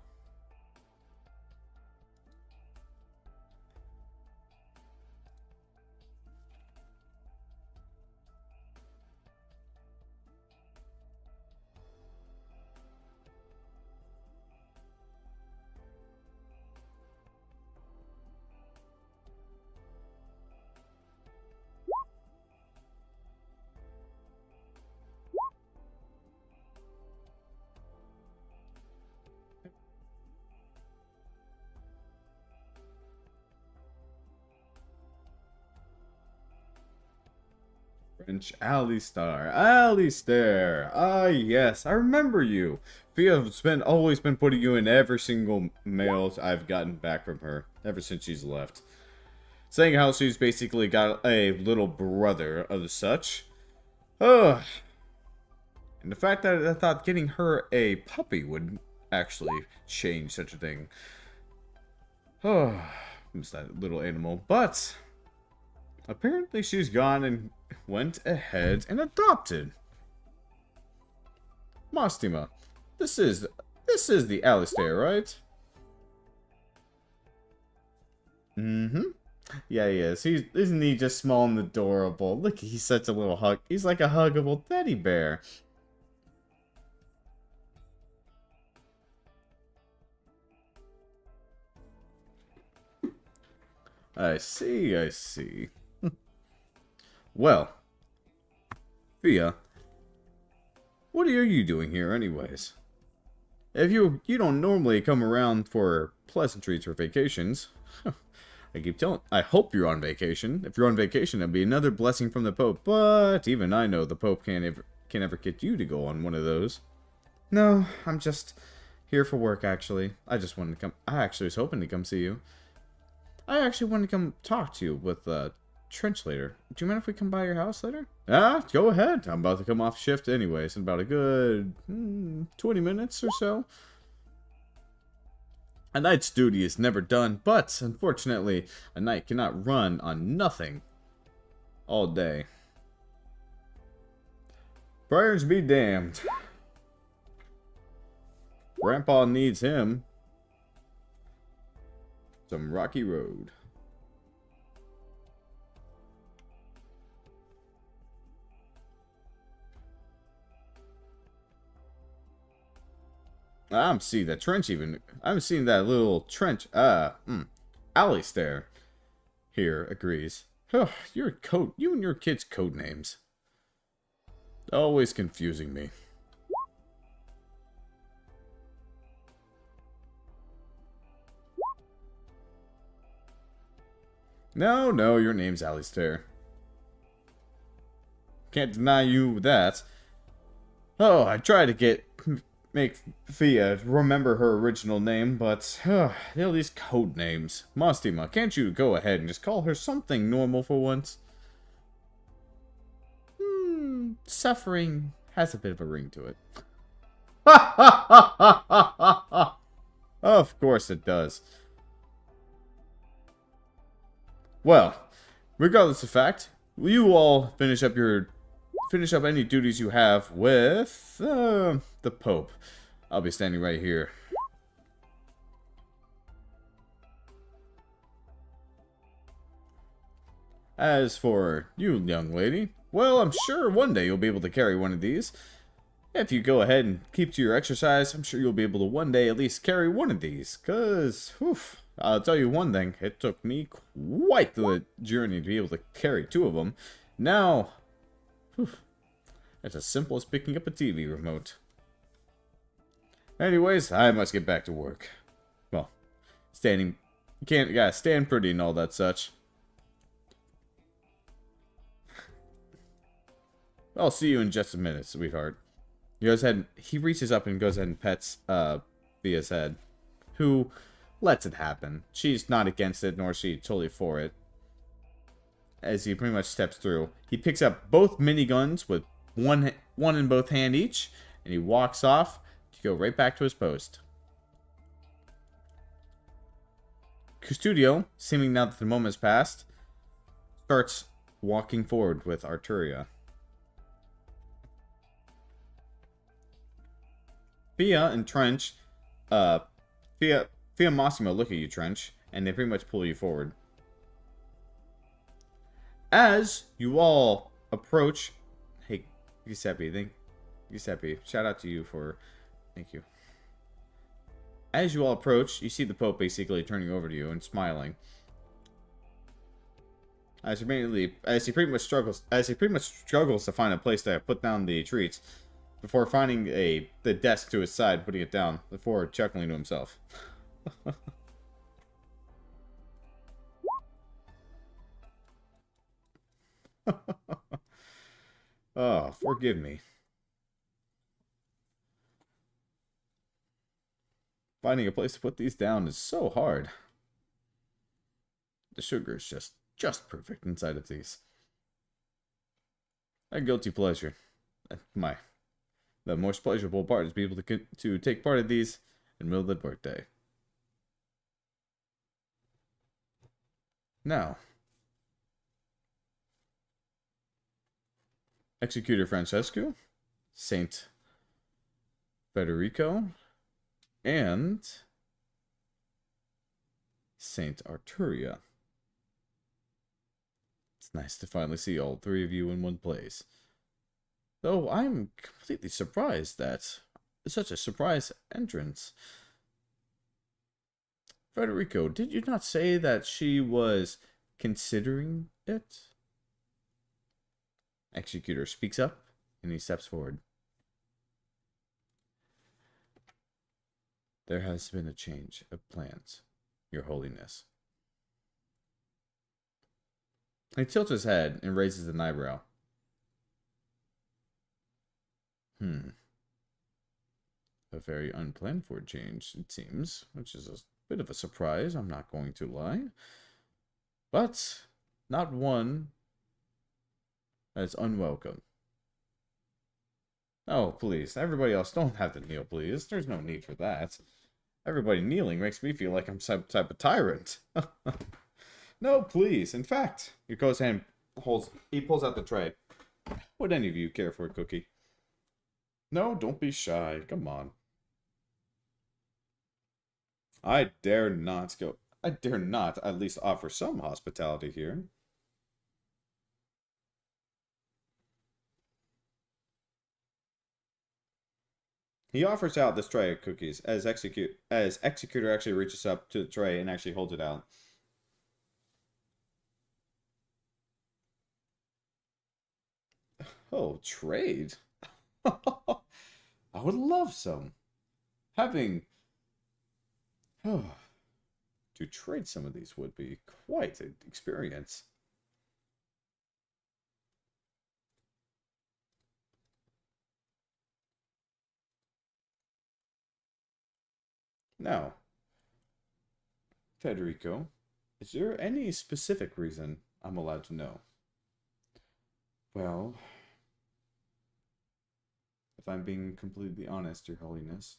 French Alistair. Ah, yes, I remember you. Fia's always been putting you in every single mail I've gotten back from her ever since she's left. Saying how she's basically got a little brother of such. Ugh. And the fact that I thought getting her a puppy would actually change such a thing. Oh, miss that little animal. But apparently she's gone and went ahead and adopted. Mostima, this is the Alistair, right? Mm-hmm. Yeah, he is. Isn't he just small and adorable? Look, he's such a little hug. He's like a huggable teddy bear. I see. Well, Fia, what are you doing here anyways? If you don't normally come around for pleasantries or vacations, I hope you're on vacation. If you're on vacation, it'd be another blessing from the Pope, but even I know the Pope can't ever get you to go on one of those. No, I'm just here for work, actually. I just wanted to come. I actually was hoping to come see you. I actually wanted to come talk to you with Trench later. Do you mind if we come by your house later? Ah, go ahead. I'm about to come off shift anyways in about a good 20 minutes or so. A night's duty is never done, but unfortunately, a knight cannot run on nothing all day. Prayers be damned. Grandpa needs him some rocky road. I'm seeing that trench even. I'm seeing that little trench. Alistair here agrees. Oh, you and your kids' code names. Always confusing me. No, your name's Alistair. Can't deny you that. Oh, I tried to make Thea remember her original name, but these code names. Mostima, can't you go ahead and just call her something normal for once? Suffering has a bit of a ring to it. Of course it does. Well, regardless of fact, will you all finish up any duties you have with the Pope. I'll be standing right here. As for you, young lady, well, I'm sure one day you'll be able to carry one of these. If you go ahead and keep to your exercise, I'm sure you'll be able to one day at least carry one of these. Cause, I'll tell you one thing, it took me quite the journey to be able to carry two of them. Now, it's as simple as picking up a TV remote. Anyways, I must get back to work. Well, gotta stand pretty and all that such. I'll see you in just a minute, sweetheart. He reaches up and goes ahead and pets Thea's head, who lets it happen. She's not against it, nor is she totally for it. As he pretty much steps through, he picks up both miniguns with one in both hand each, and he walks off to go right back to his post. Custodio, seeming now that the moment has passed, starts walking forward with Arturia. Thea and Trench, Thea and Massimo look at you, Trench, and they pretty much pull you forward. As you all approach, hey, Giuseppe, shout out to you for, thank you. As you all approach, you see the Pope basically turning over to you and smiling. As he pretty much struggles to find a place to put down the treats, before finding the desk to his side, putting it down, before chuckling to himself. Oh, forgive me. Finding a place to put these down is so hard. The sugar is just perfect inside of these. A guilty pleasure. The most pleasurable part is be able to take part of these in the middle of the workday. Now, Executor Francesco, Saint Federico, and Saint Arturia. It's nice to finally see all three of you in one place. Though I'm completely surprised that such a surprise entrance. Federico, did you not say that she was considering it? Executor speaks up and he steps forward. There has been a change of plans, Your Holiness. He tilts his head and raises an eyebrow. A very unplanned for change, it seems, which is a bit of a surprise, I'm not going to lie. But Not one that is unwelcome. Oh, please. Everybody else, don't have to kneel, please. There's no need for that. Everybody kneeling makes me feel like I'm some type of tyrant. No, please. In fact, he goes and he pulls out the tray. Would any of you care for a cookie? No, don't be shy. Come on. I dare not at least offer some hospitality here. He offers out this tray of cookies as Executor actually reaches up to the tray and actually holds it out. Oh, trade? I would love some. Having to trade some of these would be quite an experience. Now, Federico, is there any specific reason I'm allowed to know? Well, if I'm being completely honest, Your Holiness,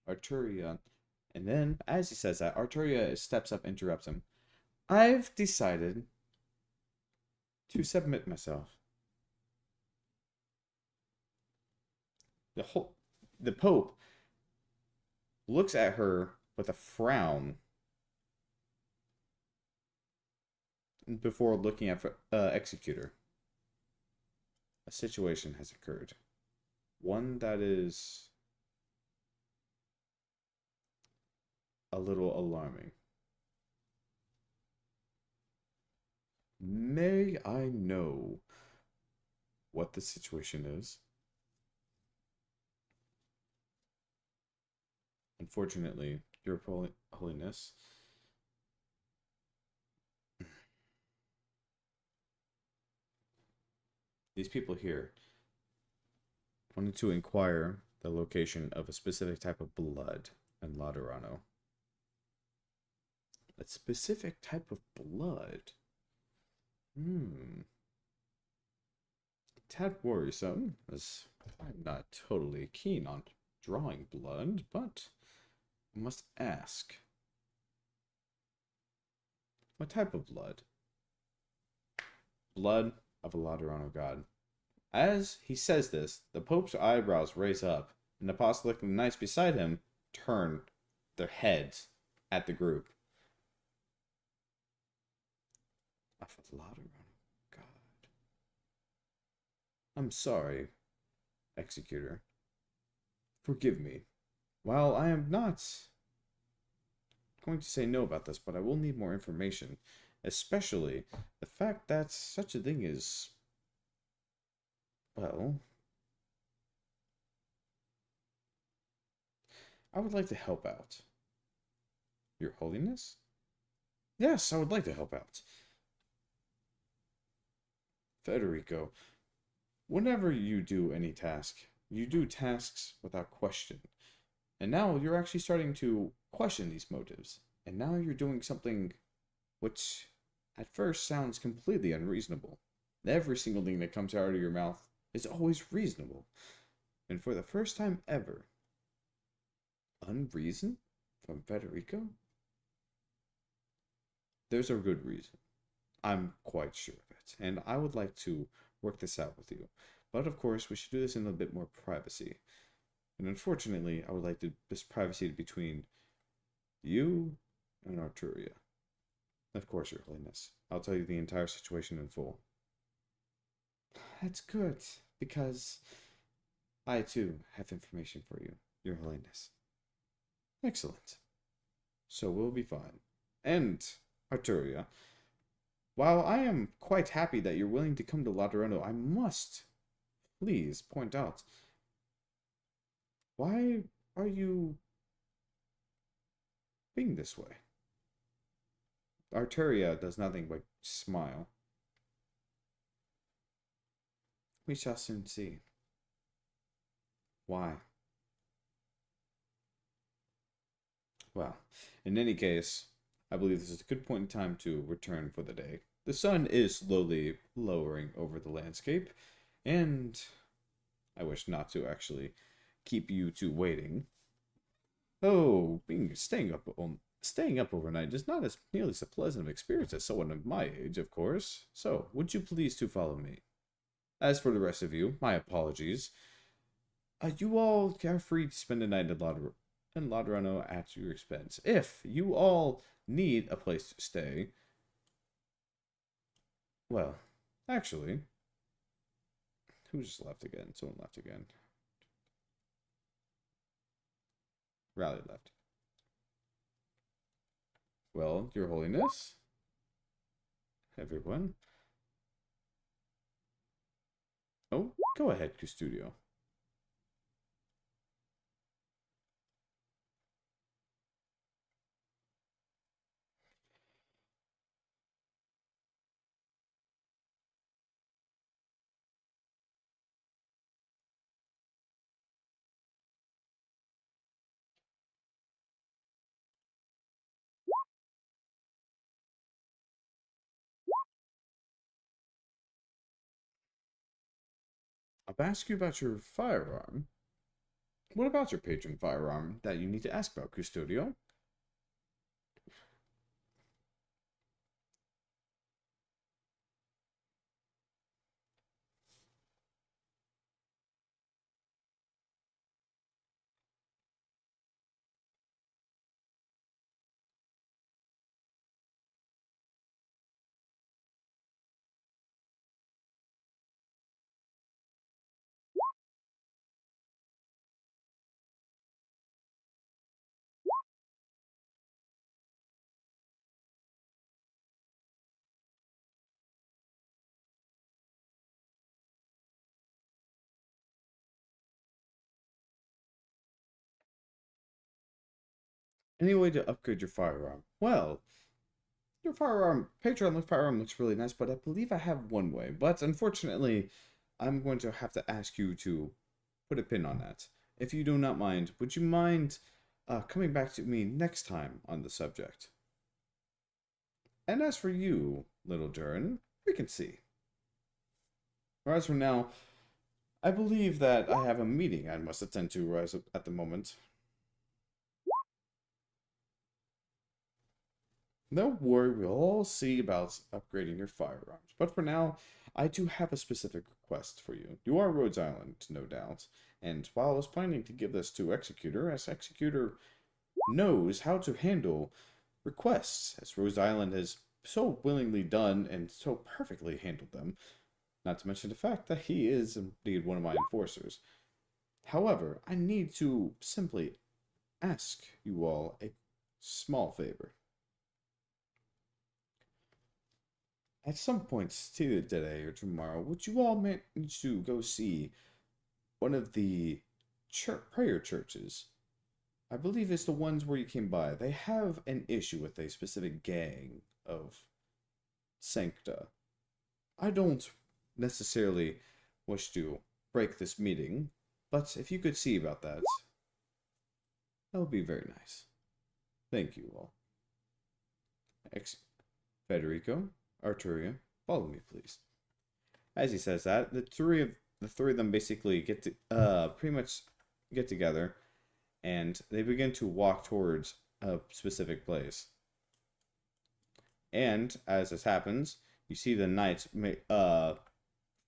Arturia, and then, as he says that, Arturia steps up and interrupts him. I've decided to submit myself. The Pope looks at her with a frown before looking at Executor. A situation has occurred. One that is a little alarming. May I know what the situation is? Unfortunately, Your Holiness, these people here wanted to inquire the location of a specific type of blood in Laterano. A specific type of blood? Tad worrisome, as I'm not totally keen on drawing blood, but I must ask. What type of blood? Blood of a Laterano god. As he says this, the Pope's eyebrows raise up, and the apostolic knights beside him turn their heads at the group. Of a Laterano god. I'm sorry, Executor. Forgive me. While I am not going to say no about this, but I will need more information. Especially the fact that such a thing is, well, I would like to help out. Your Holiness? Yes, I would like to help out. Federico, whenever you do any task, you do tasks without question. And now you're actually starting to question these motives. And now you're doing something which at first sounds completely unreasonable. Every single thing that comes out of your mouth is always reasonable. And for the first time ever, unreason from Federico? There's a good reason. I'm quite sure of it. And I would like to work this out with you. But of course, we should do this in a bit more privacy. And unfortunately, I would like this privacy between you and Arturia. Of course, Your Holiness. I'll tell you the entire situation in full. That's good, because I too have information for you, Your Holiness. Excellent. So we'll be fine. And, Arturia, while I am quite happy that you're willing to come to Laterano, I must please point out, why are you being this way? Arturia does nothing but smile. We shall soon see. Why? Well, in any case, I believe this is a good point in time to return for the day. The sun is slowly lowering over the landscape, and I wish not to actually keep you two waiting. Oh, staying up overnight is not as nearly so pleasant of experience as someone of my age, of course. So, would you please to follow me? As for the rest of you, my apologies. You all are free to spend a night in Laterano at your expense. If you all need a place to stay, well, actually, who just left again? Someone left again. Rally left. Well, Your Holiness, everyone. Oh, go ahead, Custodio. I'll ask you about your firearm. What about your patron firearm that you need to ask about, Custodio? Any way to upgrade your firearm? Well, your firearm looks really nice, but I believe I have one way. But unfortunately, I'm going to have to ask you to put a pin on that. If you do not mind, would you mind coming back to me next time on the subject? And as for you, little Durin, we can see. Or as for now, I believe that I have a meeting I must attend to at the moment. Don't worry, we'll all see about upgrading your firearms. But for now, I do have a specific request for you. You are Rhodes Island, no doubt. And while I was planning to give this to Executor, as Executor knows how to handle requests, as Rhodes Island has so willingly done and so perfectly handled them, not to mention the fact that he is indeed one of my enforcers. However, I need to simply ask you all a small favor. At some point, either today or tomorrow, would you all manage to go see one of the prayer churches? I believe it's the ones where you came by. They have an issue with a specific gang of Sancta. I don't necessarily wish to break this meeting, but if you could see about that, that would be very nice. Thank you all. Federico, Arturia, follow me, please. As he says that, the three of them basically get to pretty much get together, and they begin to walk towards a specific place. And as this happens, you see the knights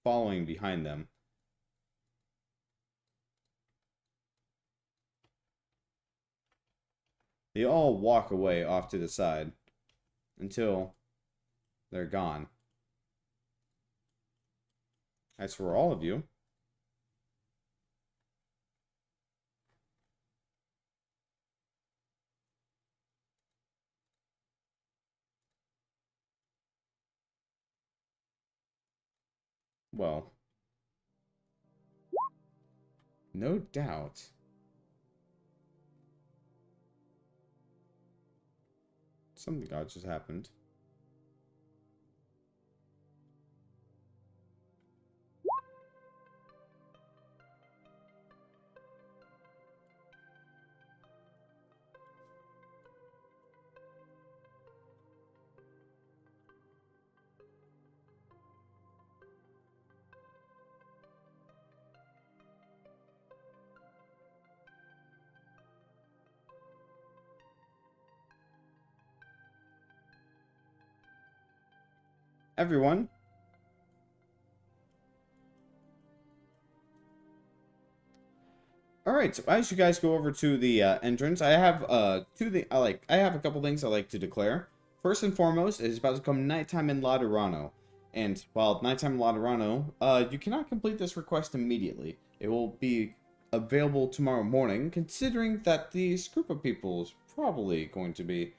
following behind them. They all walk away off to the side until they're gone. As for all of you, well, no doubt something odd just happened. everyone. All right, so as you guys go over to the entrance, I have I have a couple things I like to declare. First and foremost, it is about to come nighttime in Laterano, and while nighttime in Laterano, you cannot complete this request immediately. It will be available tomorrow morning, considering that this group of people is probably going to be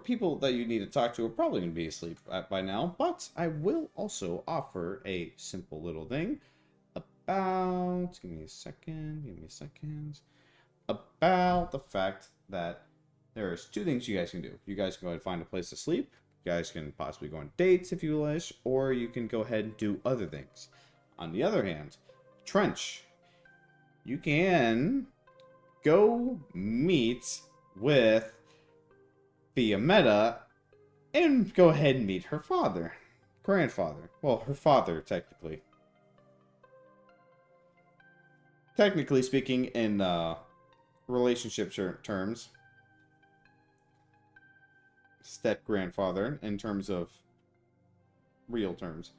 people that you need to talk to are probably going to be asleep by now. But I will also offer a simple little thing. Give me a second, about the fact that there's two things you guys can do. You guys can go ahead and find a place to sleep. You guys can possibly go on dates if you wish, or you can go ahead and do other things. On the other hand, Trench, you can go meet with Fiametta and go ahead and meet her grandfather. Well, her father, technically. Technically speaking, in relationship terms, step grandfather in terms of real terms.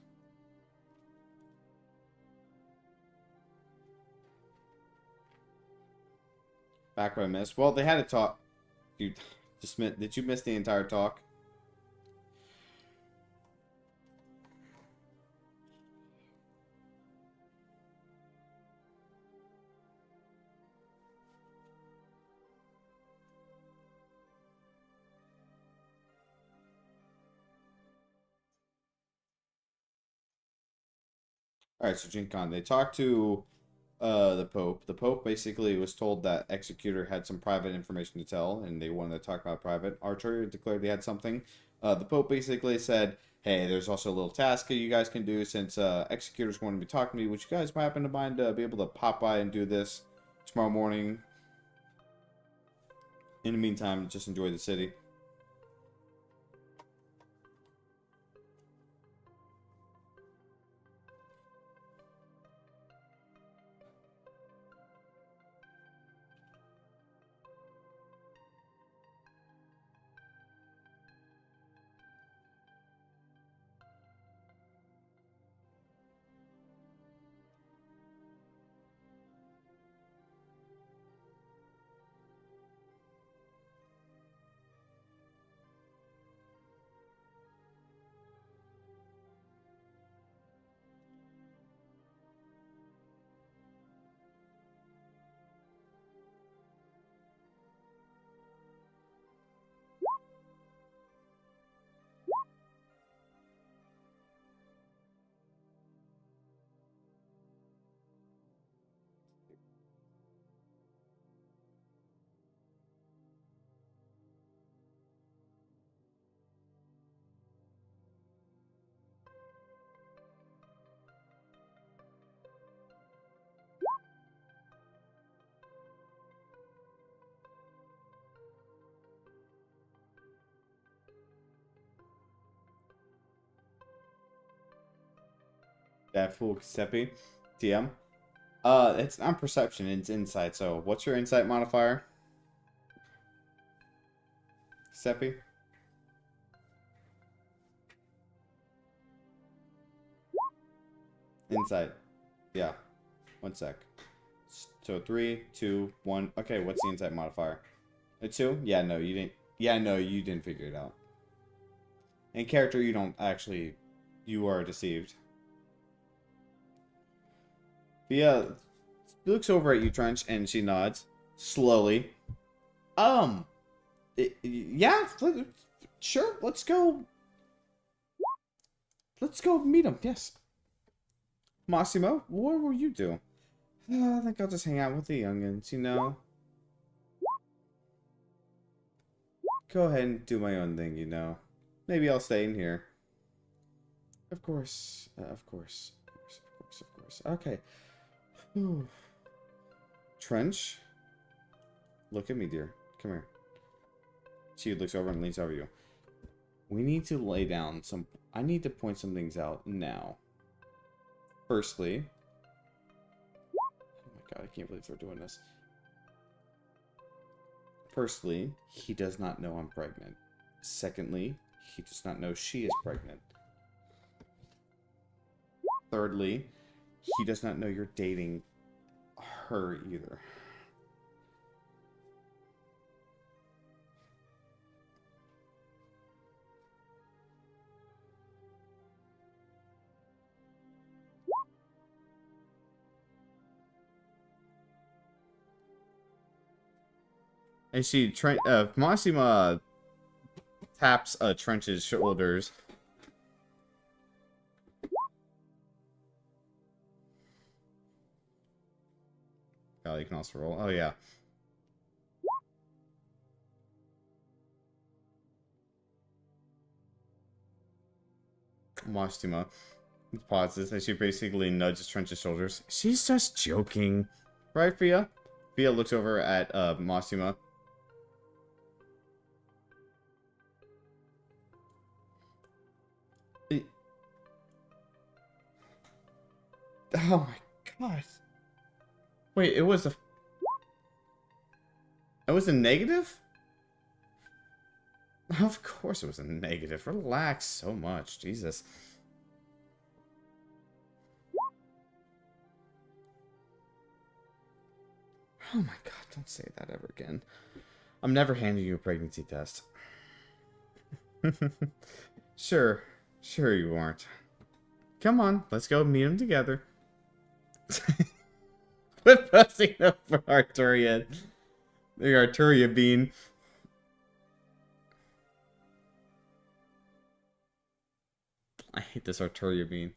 Back what I missed. Well, they had a talk. Did you miss the entire talk? Alright, so Gen Con, they talked to the Pope. The Pope basically was told that Executor had some private information to tell, and they wanted to talk about private. Archer declared they had something. The Pope basically said, hey, there's also a little task that you guys can do since Executor's going to be talking to me. Would you guys happen to mind be able to pop by and do this tomorrow morning? In the meantime, just enjoy the city. That fool Giuseppe. TM. It's not perception, it's insight. So, what's your insight modifier? Giuseppe? Insight. Yeah. 1 sec. So, 3, 2, 1. Okay, what's the insight modifier? A 2? Yeah, no, you didn't. Yeah, no, you didn't figure it out. In character, you don't actually. You are deceived. Yeah, looks over at you, Trench, and she nods slowly. Yeah, sure. Let's go. Let's go meet him. Yes. Massimo, what will you do? I think I'll just hang out with the youngins. You know. Go ahead and do my own thing. You know. Maybe I'll stay in here. Of course. Of course. Okay. Trench, look at me, dear. Come here. She looks over and leans over you. We need to lay down some. I need to point some things out now. Firstly, oh my god, I can't believe we're doing this. Firstly, he does not know I'm pregnant. Secondly, he does not know she is pregnant. thirdly, he does not know you're dating her either. And Massima taps Trench's shoulders. Oh, you can also roll. Oh, yeah. Massima pauses and she basically nudges Trench's shoulders. She's just joking. Right, Fia? Fia looks over at Massima. Oh my god. Wait, it was a negative? Of course it was a negative. Relax so much. Jesus. Oh my god, don't say that ever again. I'm never handing you a pregnancy test. Sure you aren't. Come on, let's go meet them together. Quit pressing up for Arturia. The Arturia bean. I hate this Arturia bean.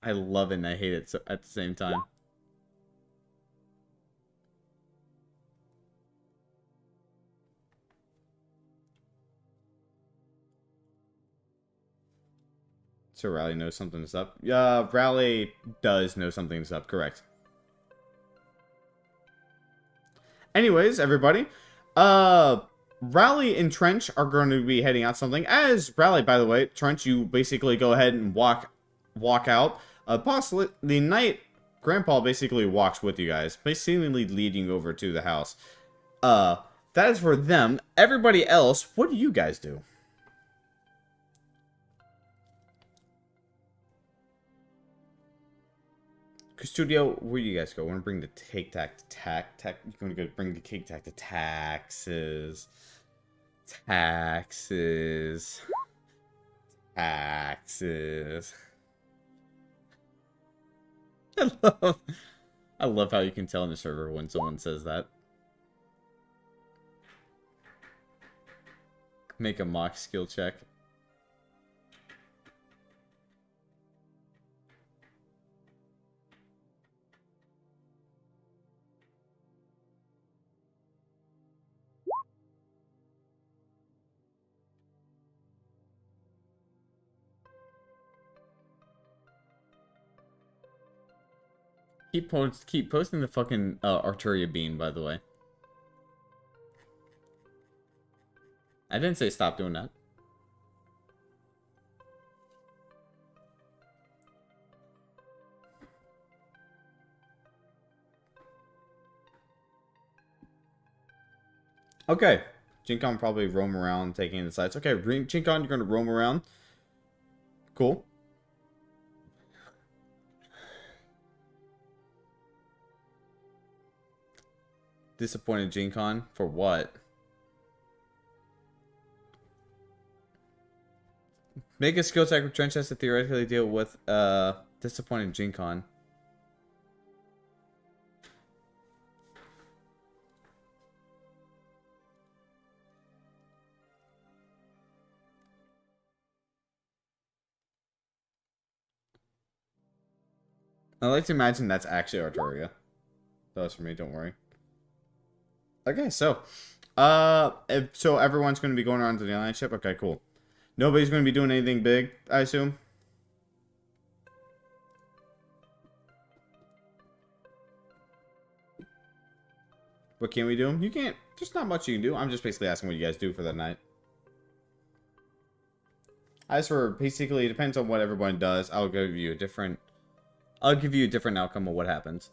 I love it and I hate it at the same time. So Rally knows something's up. Yeah, Rally does know something's up, correct. Anyways, everybody, Rally and Trench are going to be heading out something. As Rally, by the way, Trench, you basically go ahead and walk out. Possibly the night Grandpa basically walks with you guys, seemingly leading you over to the house. That is for them. Everybody else, what do you guys do? Studio, where do you guys go? We're gonna bring the cake tax to you're gonna go bring the cake tax to taxes. Taxes. I love how you can tell in the server when someone says that. Make a mock skill check. Keep posting the fucking Arturia bean, by the way. I didn't say stop doing that. Okay. Jinkon probably roam around taking in the sights. Okay, Jinkon, you're gonna roam around. Cool. Disappointed Jinkon for what? Make a skill check. Trench has to theoretically deal with disappointed Jinkon. I like to imagine that's actually Arturia. That was for me, don't worry. Okay, so so everyone's going to be going around to the Landship. Okay, cool. Nobody's going to be doing anything big, I assume. What can we do? You can't. There's not much you can do. I'm just basically asking what you guys do for that night. As for basically, it depends on what everyone does. I'll give you a different outcome of what happens.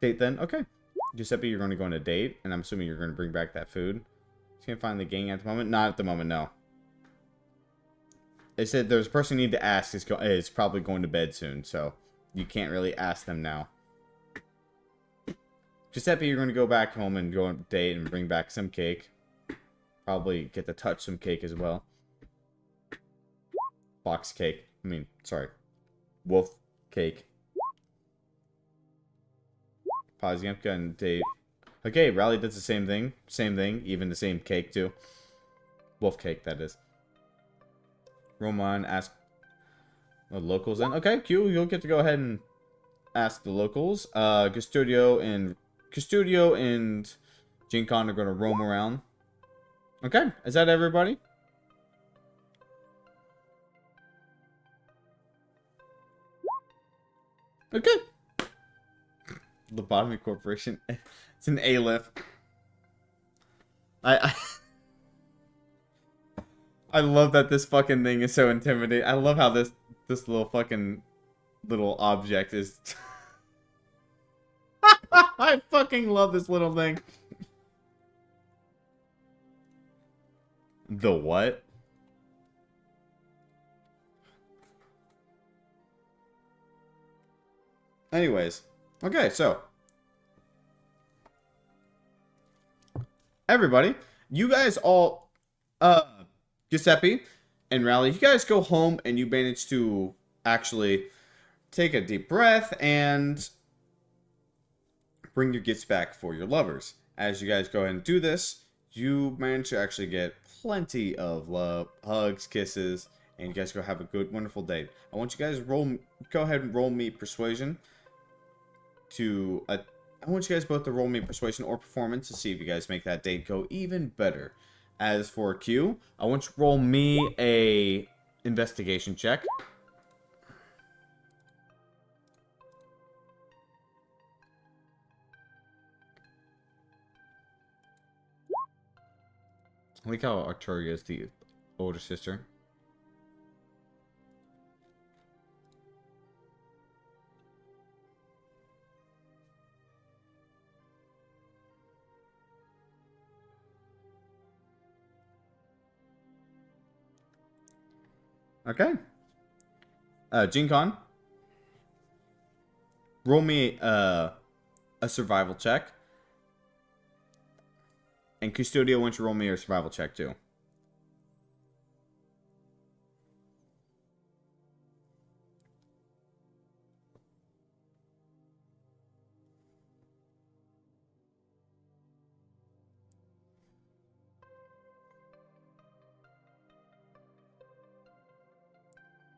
Date then? Okay. Giuseppe, you're going to go on a date, and I'm assuming you're going to bring back that food. Can't find the gang at the moment? Not at the moment, no. It said there's a person you need to ask is probably going to bed soon, so you can't really ask them now. Giuseppe, you're going to go back home and go on a date and bring back some cake. Probably get to touch some cake as well. Fox cake. I mean, sorry. Wolf cake. Poziemka and date. Okay, Rally does the same thing. Same thing. Even the same cake, too. Wolf cake, that is. Roman, ask the locals then. Okay, Q, you'll get to go ahead and ask the locals. Custodio and Jinkon are going to roam around. Okay, is that everybody? Okay. Lobotomy Corporation. It's an A-lift. I love that this fucking thing is so intimidating. I love how this little fucking little object is. I fucking love this little thing. The what? Anyways. Okay, so. Everybody, you guys all, Giuseppe and Rally, you guys go home and you manage to actually take a deep breath and bring your gifts back for your lovers. As you guys go ahead and do this, you manage to actually get plenty of love, hugs, kisses, and you guys go have a good, wonderful day. I want you guys go ahead and roll me persuasion I want you guys both to roll me persuasion or performance to see if you guys make that date go even better. As for Q, I want you to roll me a investigation check. I like how Arturia is the older sister. Okay. Jinkon, roll me a survival check. And Custodio, why don't you roll me a survival check too?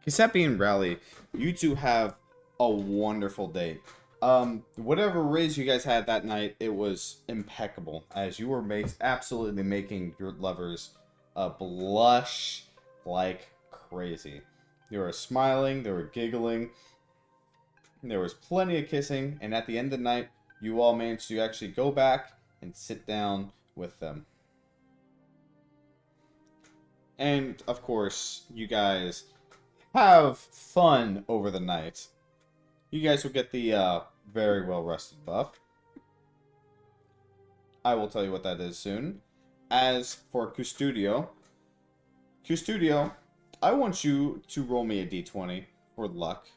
Giuseppe and Rally, you two have a wonderful date. Whatever raise you guys had that night, it was impeccable. As you were absolutely making your lovers blush like crazy. They were smiling, they were giggling, there was plenty of kissing, and at the end of the night, you all managed to actually go back and sit down with them. And, of course, you guys have fun over the night. You guys will get the very well rested buff. I will tell you what that is soon. As for Custodio, I want you to roll me a d20 for luck.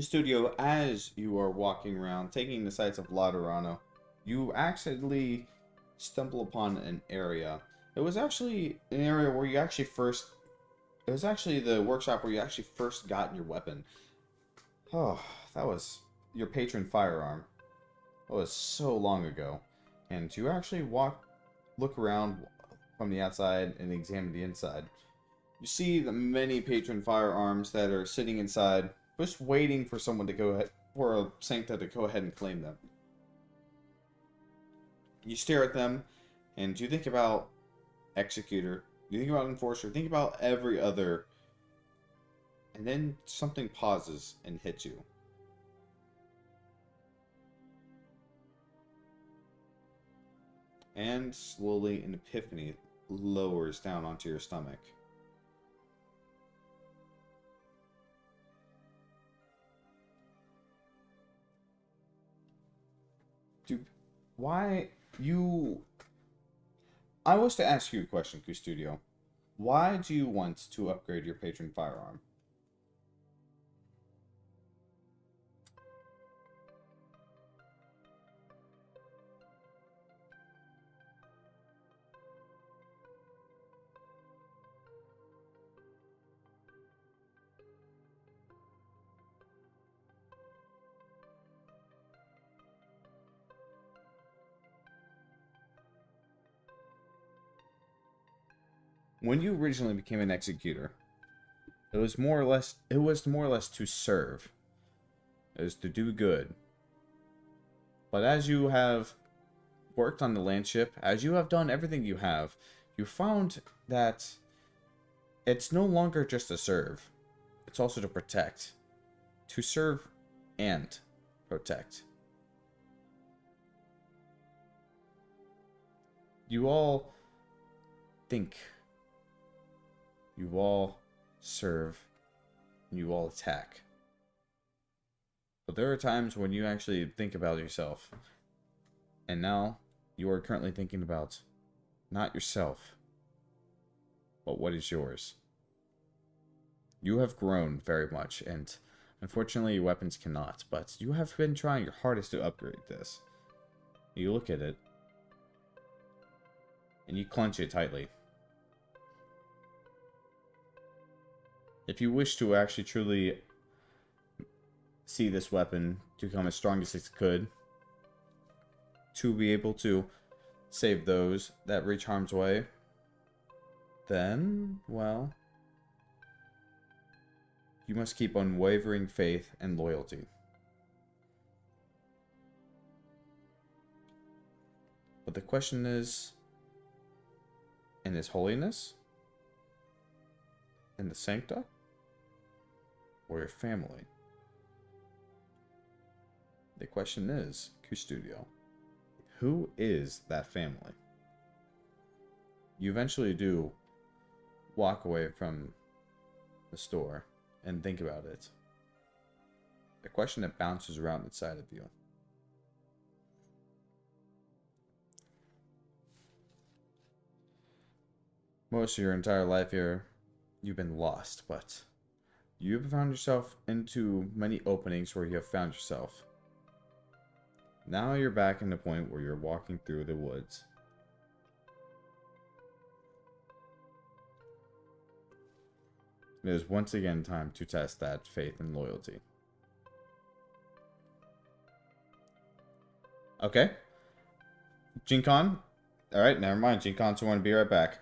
Studio, as you are walking around, taking the sights of Laterano, you actually stumble upon an area. It was actually an area where you actually first... It was actually the workshop where you actually first got your weapon. Oh, that was your patron firearm. That was so long ago. And you actually look around from the outside and examine the inside. You see the many patron firearms that are sitting inside, just waiting for someone to go ahead, for a Sancta to go ahead and claim them. You stare at them, and you think about Executor, you think about Enforcer, think about every other And then something pauses and hits you. And slowly an epiphany lowers down onto your stomach. Dude, why you... I was to ask you a question, Custodio. Why do you want to upgrade your patron firearm? When you originally became an executor, it was more or less to serve. It was to do good. But as you have worked on the Landship, as you have done everything you have, you found that it's no longer just to serve. It's also to protect. To serve and protect. You all think. You all serve. And you all attack. But there are times when you actually think about yourself. And now, you are currently thinking about not yourself, but what is yours. You have grown very much, and unfortunately your weapons cannot, but you have been trying your hardest to upgrade this. You look at it, and you clench it tightly. If you wish to actually truly see this weapon to become as strong as it could, to be able to save those that reach harm's way, then, well, you must keep unwavering faith and loyalty. But the question is, in His Holiness? In the Sancta? Or your family? The question is, Custodio, who is that family? You eventually do walk away from the store and think about it. A question that bounces around inside of you. Most of your entire life here, you've been lost, but you've found yourself into many openings where you have found yourself. Now you're back in the point where you're walking through the woods. It is once again time to test that faith and loyalty. Okay. Jinkon. Alright, never mind. Jinkon's going to be right back.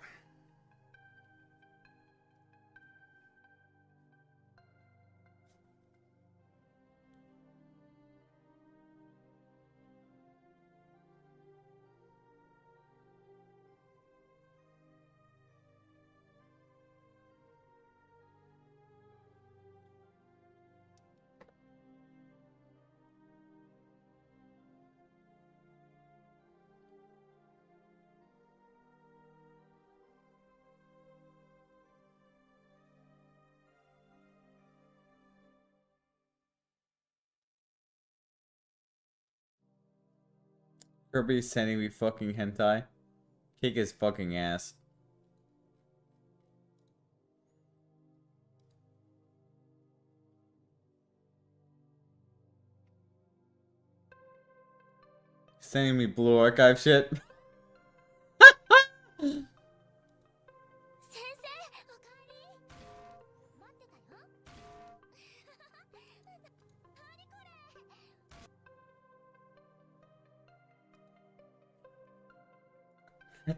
Kirby's sending me fucking hentai. Kick his fucking ass. Sending me Blue Archive shit.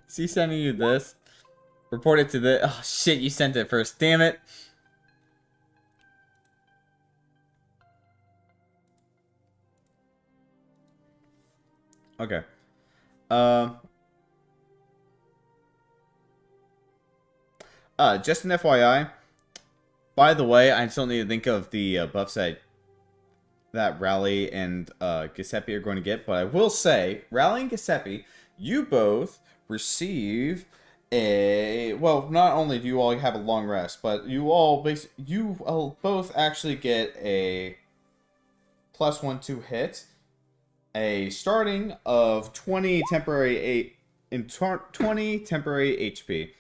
Is he sending you this? Report it to the... Oh shit, you sent it first. Damn it. Okay. Just an FYI. By the way, I still need to think of the buffs that Rally and Giuseppe are going to get. But I will say, Rally and Giuseppe, you both receive a... Well, not only do you all have a long rest, but you all both actually get a +1/2 hit, a starting of 20 temporary 20 temporary HP.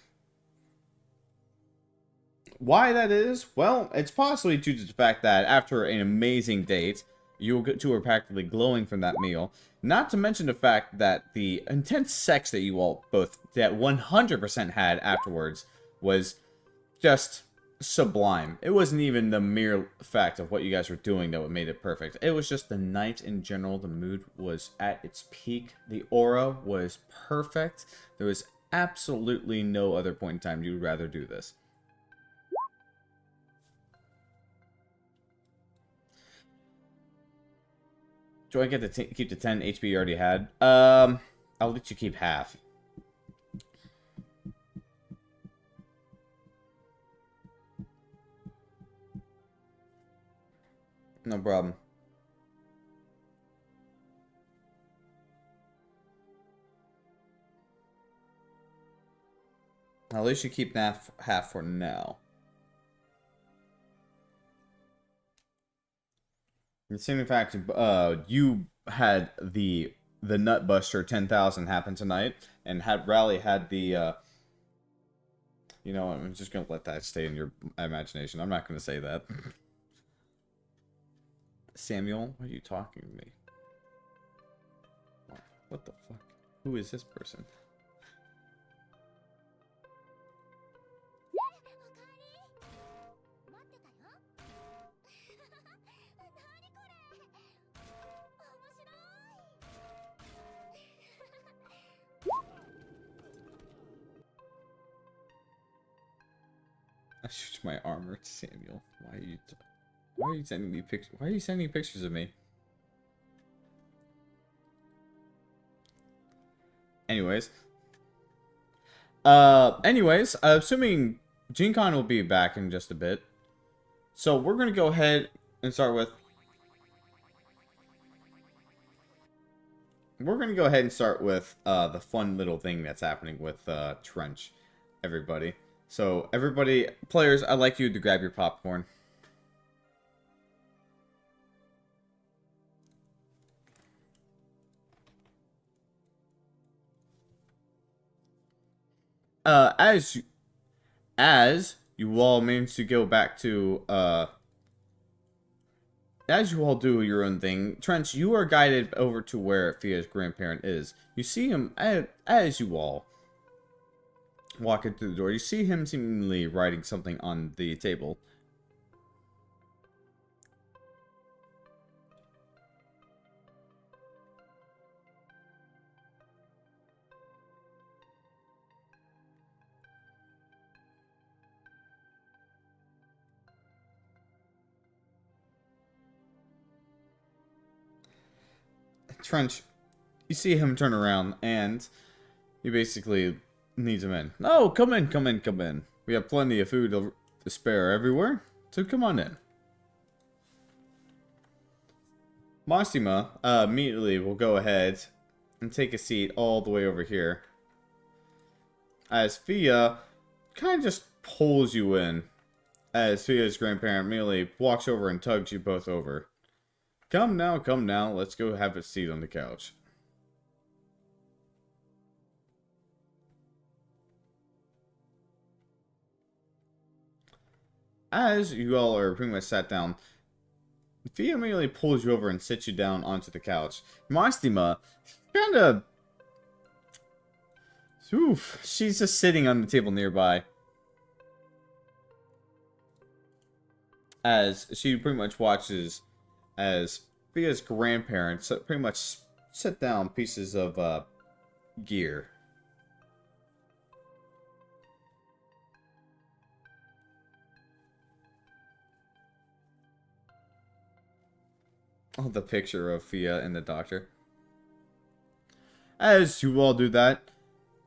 Why that is? Well, it's possibly due to the fact that after an amazing date, you two are practically glowing from that meal. Not to mention the fact that the intense sex that you all both, that 100% had afterwards, was just sublime. It wasn't even the mere fact of what you guys were doing that made it perfect. It was just the night in general. The mood was at its peak. The aura was perfect. There was absolutely no other point in time you'd rather do this. Do I get to keep the 10 HP you already had? I'll let you keep half. No problem. I'll let you keep half for now. The same fact, you had the Nutbuster 10,000 happen tonight, and Rally had the, you know, I'm just gonna let that stay in your imagination. I'm not gonna say that. Samuel, why are you talking to me? What the fuck? Who is this person? I switched my armor to Samuel. Why are you sending me pictures? Why are you sending pictures of me? Anyways, assuming GeneCon will be back in just a bit, so we're gonna go ahead and start with. We're gonna go ahead and start with the fun little thing that's happening with Trench, everybody. So, everybody, players, I'd like you to grab your popcorn. As you all manage to go back to, as you all do your own thing, Trench, you are guided over to where Fia's grandparent is. You see him, as you all walking through the door, you see him seemingly writing something on the table. Trench, you see him turn around, and he basically needs him in. Oh, come in, come in, come in. We have plenty of food to spare everywhere, so come on in. Masima immediately will go ahead and take a seat all the way over here, as Fia kind of just pulls you in, as Fia's grandparent immediately walks over and tugs you both over. Come now, let's go have a seat on the couch. As you all are pretty much sat down, Fia immediately pulls you over and sits you down onto the couch. Mastima kind of... Oof, she's just sitting on the table nearby, as she pretty much watches as Fia's grandparents pretty much set down pieces of gear. Oh, the picture of Fia and the doctor. As you all do that,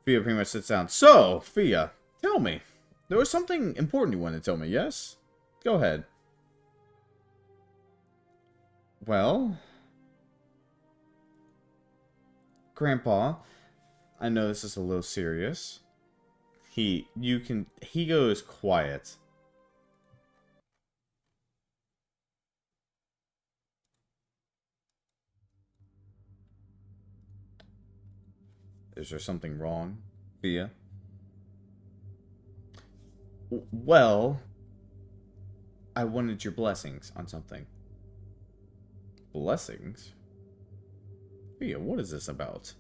Fia pretty much sits down. So, Fia, tell me. There was something important you wanted to tell me, yes? Go ahead. Well, Grandpa, I know this is a little serious. He goes quiet. Is there something wrong, Via? Well, I wanted your blessings on something. Blessings? Via, what is this about?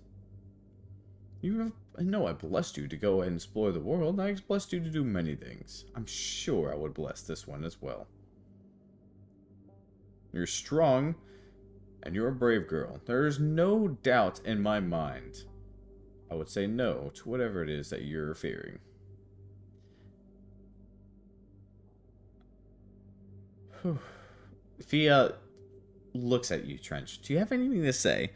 I know I blessed you to go and explore the world, and I blessed you to do many things. I'm sure I would bless this one as well. You're strong, and you're a brave girl. There is no doubt in my mind. I would say no to whatever it is that you're fearing. Fia looks at you, Trench. Do you have anything to say?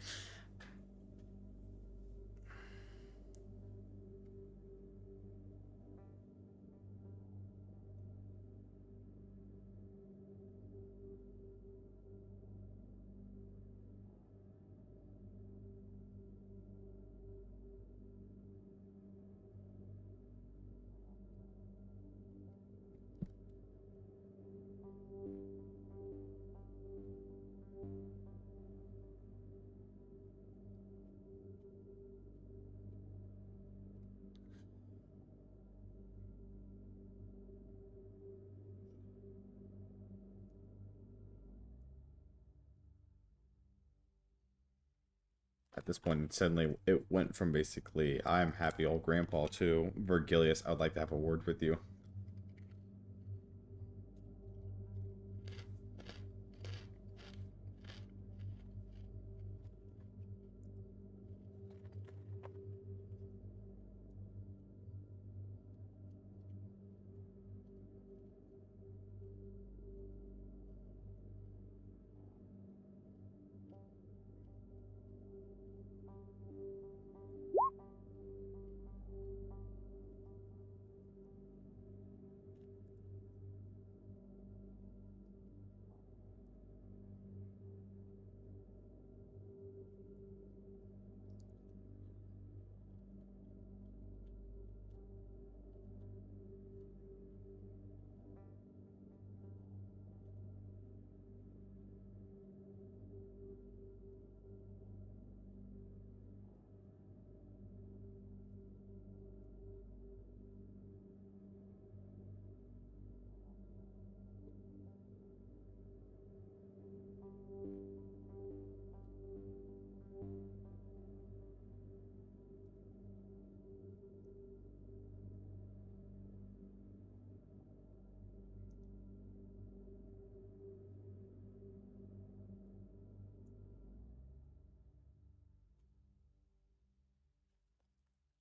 At this point, suddenly it went from basically, I'm happy old grandpa, to Virgilius, I would like to have a word with you.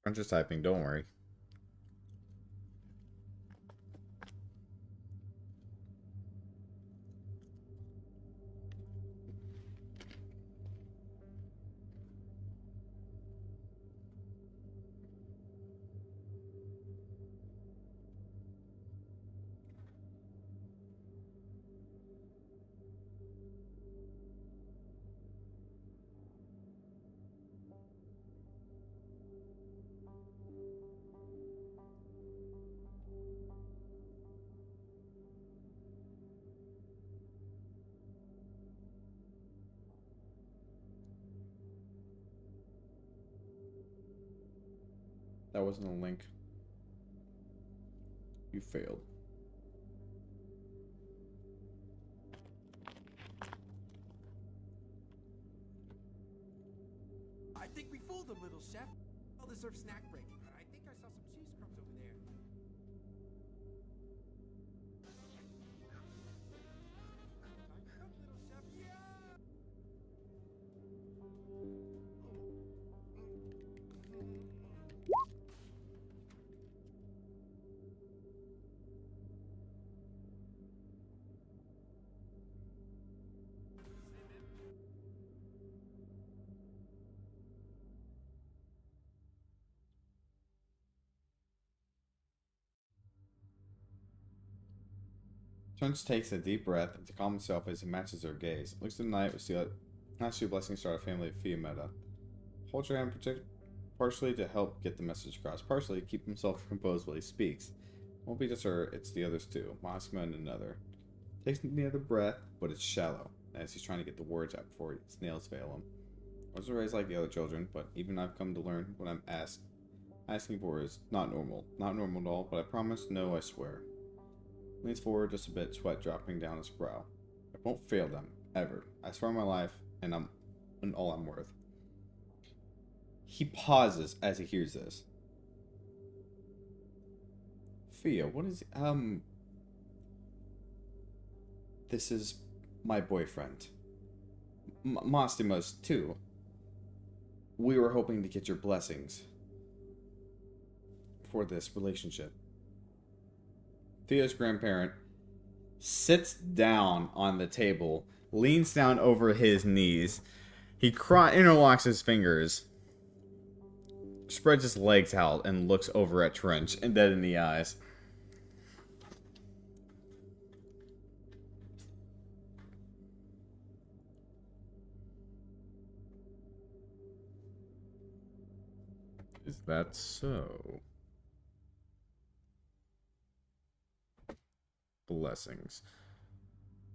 I'm just typing, don't worry. That wasn't a link. You failed. I think we fooled them, little chef. All deserve snack breaking, but I think I saw some cheese crumbs over there. Little chef, yeah! Trench takes a deep breath to calm himself as he matches her gaze. Looks at the night with the last few blessings start a family of Fiametta. Holds her hand partially to help get the message across, partially to keep himself composed while he speaks. Won't be just her, it's the others too. Mossima and another. Takes another breath, but it's shallow, as he's trying to get the words out before his nails fail him. I wasn't raised like the other children, but even I've come to learn what I'm asking for is not normal. Not normal at all, but I promise, no, I swear. Leans forward just a bit, sweat dropping down his brow. I won't fail them, ever. I swear on my life, and all I'm worth. He pauses as he hears this. Fia, what is this is my boyfriend. Mostima's too. We were hoping to get your blessings for this relationship. Thea's grandparent sits down on the table, leans down over his knees. He interlocks his fingers, spreads his legs out, and looks over at Trench and dead in the eyes. Is that so? Blessings.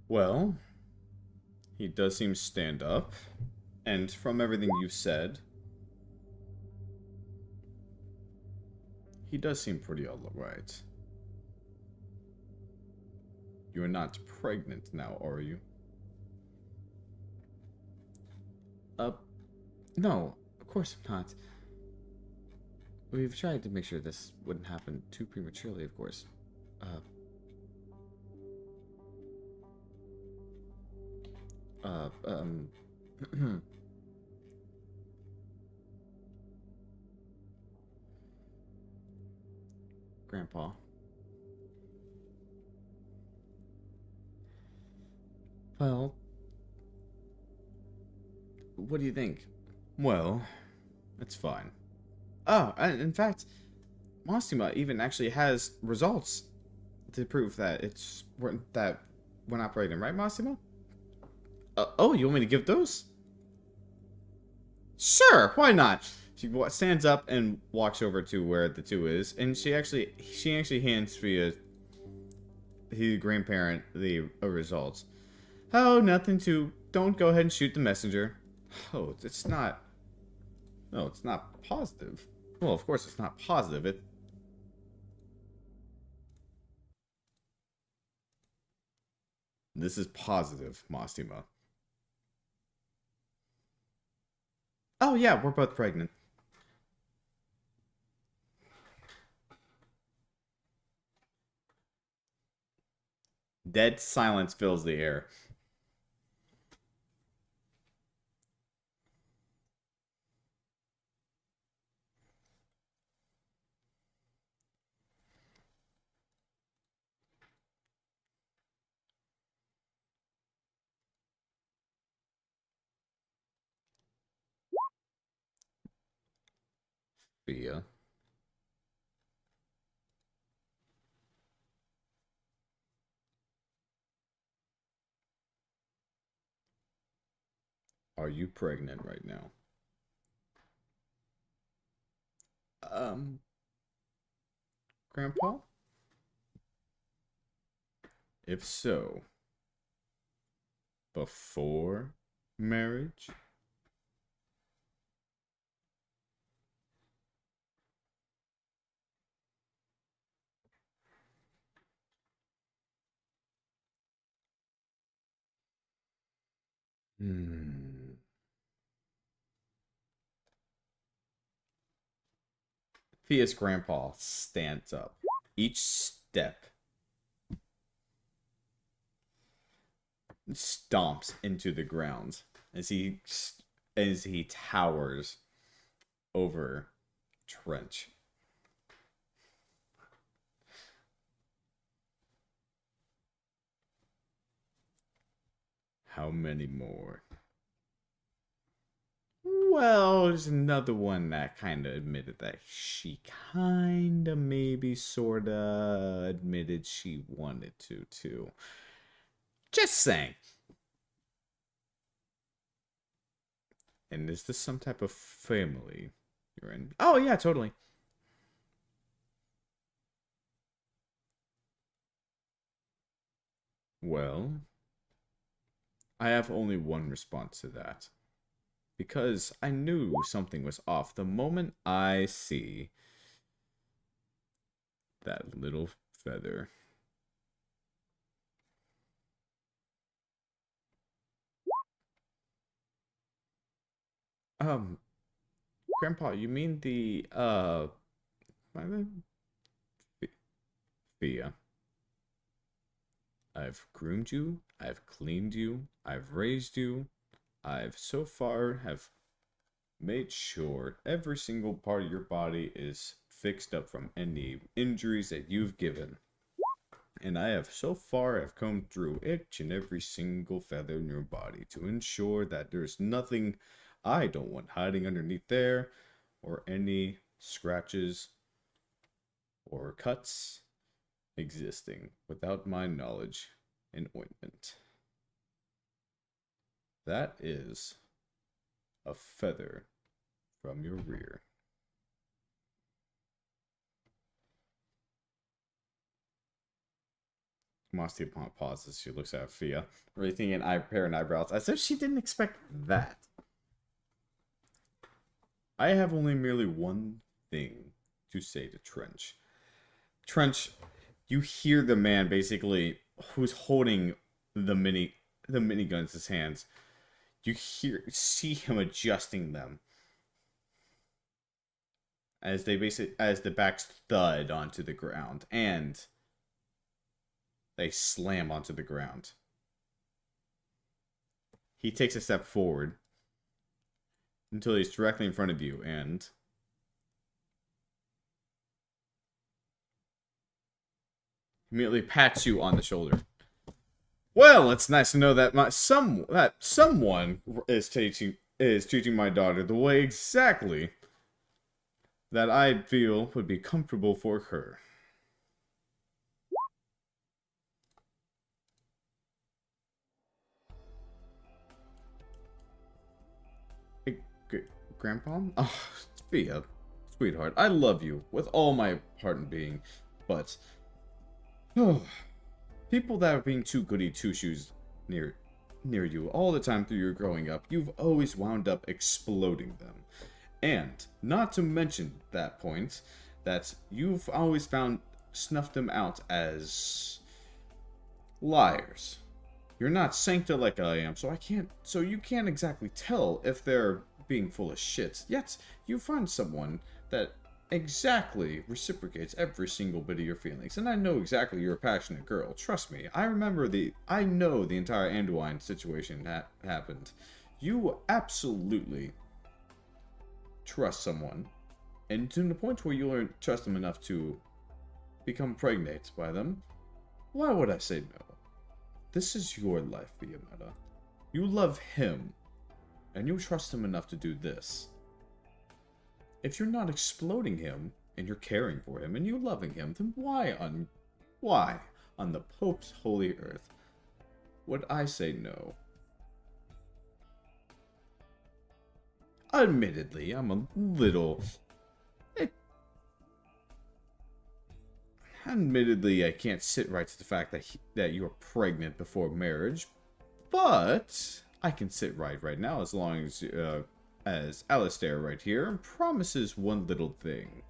Well, he does seem stand up, and from everything you've said, he does seem pretty alright. You're not pregnant now, are you? No, of course I'm not. We've tried to make sure this wouldn't happen too prematurely, of course. Grandpa. Well, what do you think? Well, it's fine. Oh, and in fact, Mossima even actually has results to prove that we're not pregnant, right, Mossima? Oh, you want me to give those? Sure, why not? She stands up and walks over to where the two is, and she actually hands Fia, his grandparent, the results. Oh, nothing to. Don't go ahead and shoot the messenger. Oh, it's not. No, it's not positive. Well, of course it's not positive. This is positive, Mossima. Oh yeah, we're both pregnant. Dead silence fills the air. Fia. Are you pregnant right now? Grandpa? If so, before marriage? Fia's grandpa stands up. Each step stomps into the ground as he towers over Trench. How many more? Well, there's another one that kind of admitted that she kind of maybe sort of admitted she wanted to, too. Just saying. And is this some type of family you're in? Oh, yeah, totally. Well, I have only one response to that. Because I knew something was off the moment I see that little feather. Grandpa, you mean the, my name? Fia. I've groomed you, I've cleaned you, I've raised you, I've so far have made sure every single part of your body is fixed up from any injuries that you've given. And I have so far have combed through each and every single feather in your body to ensure that there's nothing I don't want hiding underneath there, or any scratches or cuts existing without my knowledge and ointment. That is a feather from your rear. Mossy pauses. She looks at Fia, raising an pair of eyebrows as if she didn't expect that. I have only merely one thing to say to Trench. Trench, you hear the man basically who's holding the miniguns in his hands. You see him adjusting them as the backs thud onto the ground and they slam onto the ground. He takes a step forward until he's directly in front of you and immediately pats you on the shoulder. Well, it's nice to know that someone is treating my daughter the way exactly that I feel would be comfortable for her. Hey, Grandpa? Oh, Fia, sweetheart, I love you with all my heart and being, but people that are being too goody two-shoes near you all the time through your growing up, you've always wound up exploding them. And, not to mention that point, that you've always snuffed them out as liars. You're not sancta like I am, so you can't exactly tell if they're being full of shit. Yet, you find someone that exactly reciprocates every single bit of your feelings. And I know exactly you're a passionate girl. Trust me. I know the entire Anduin situation that happened. You absolutely trust someone. And to the point where you trust them enough to become pregnant by them. Why would I say no? This is your life, Viametta. You love him. And you trust him enough to do this. If you're not exploding him, and you're caring for him, and you're loving him, then why on the Pope's holy earth would I say no? Admittedly, I'm a little... Admittedly, I can't sit right to the fact that you're pregnant before marriage, but I can sit right now as long as Alistair right here promises one little thing.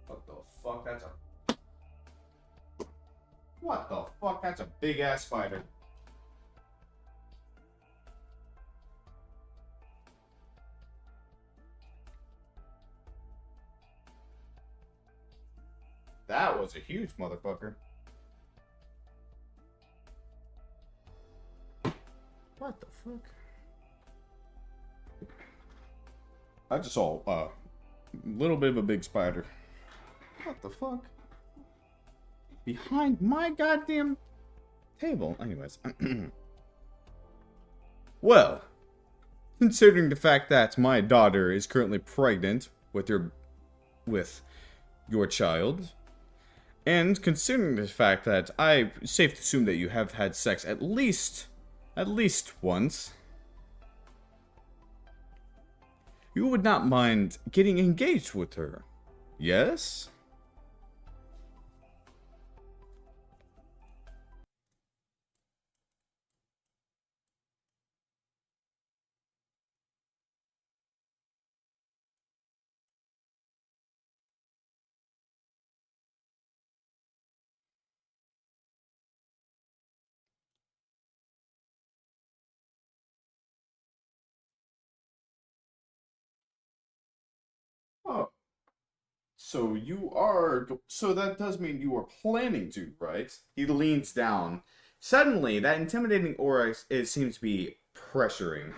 What the fuck? What the fuck? That's a big ass spider. That was a huge motherfucker. What the fuck? I just saw a little bit of a big spider. What the fuck? behind my goddamn table. Anyways. Well, considering the fact that my daughter is currently pregnant with your child, and considering the fact that it's safe to assume that you have had sex at least once, you would not mind getting engaged with her, yes? Oh. So that does mean you are planning to, right? He leans down. Suddenly, that intimidating aura seems to be pressuring.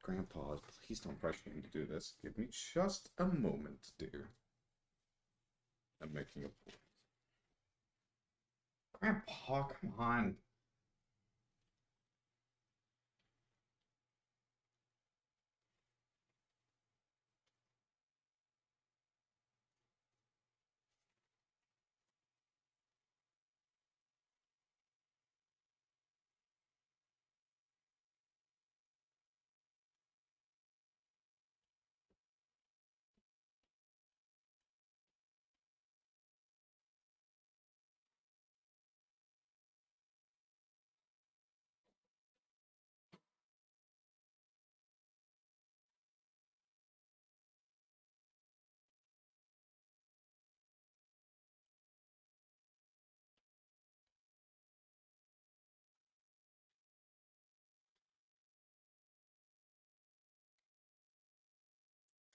Grandpa, please don't pressure me to do this. Give me just a moment, dear. I'm making a point. Grandpa, come on.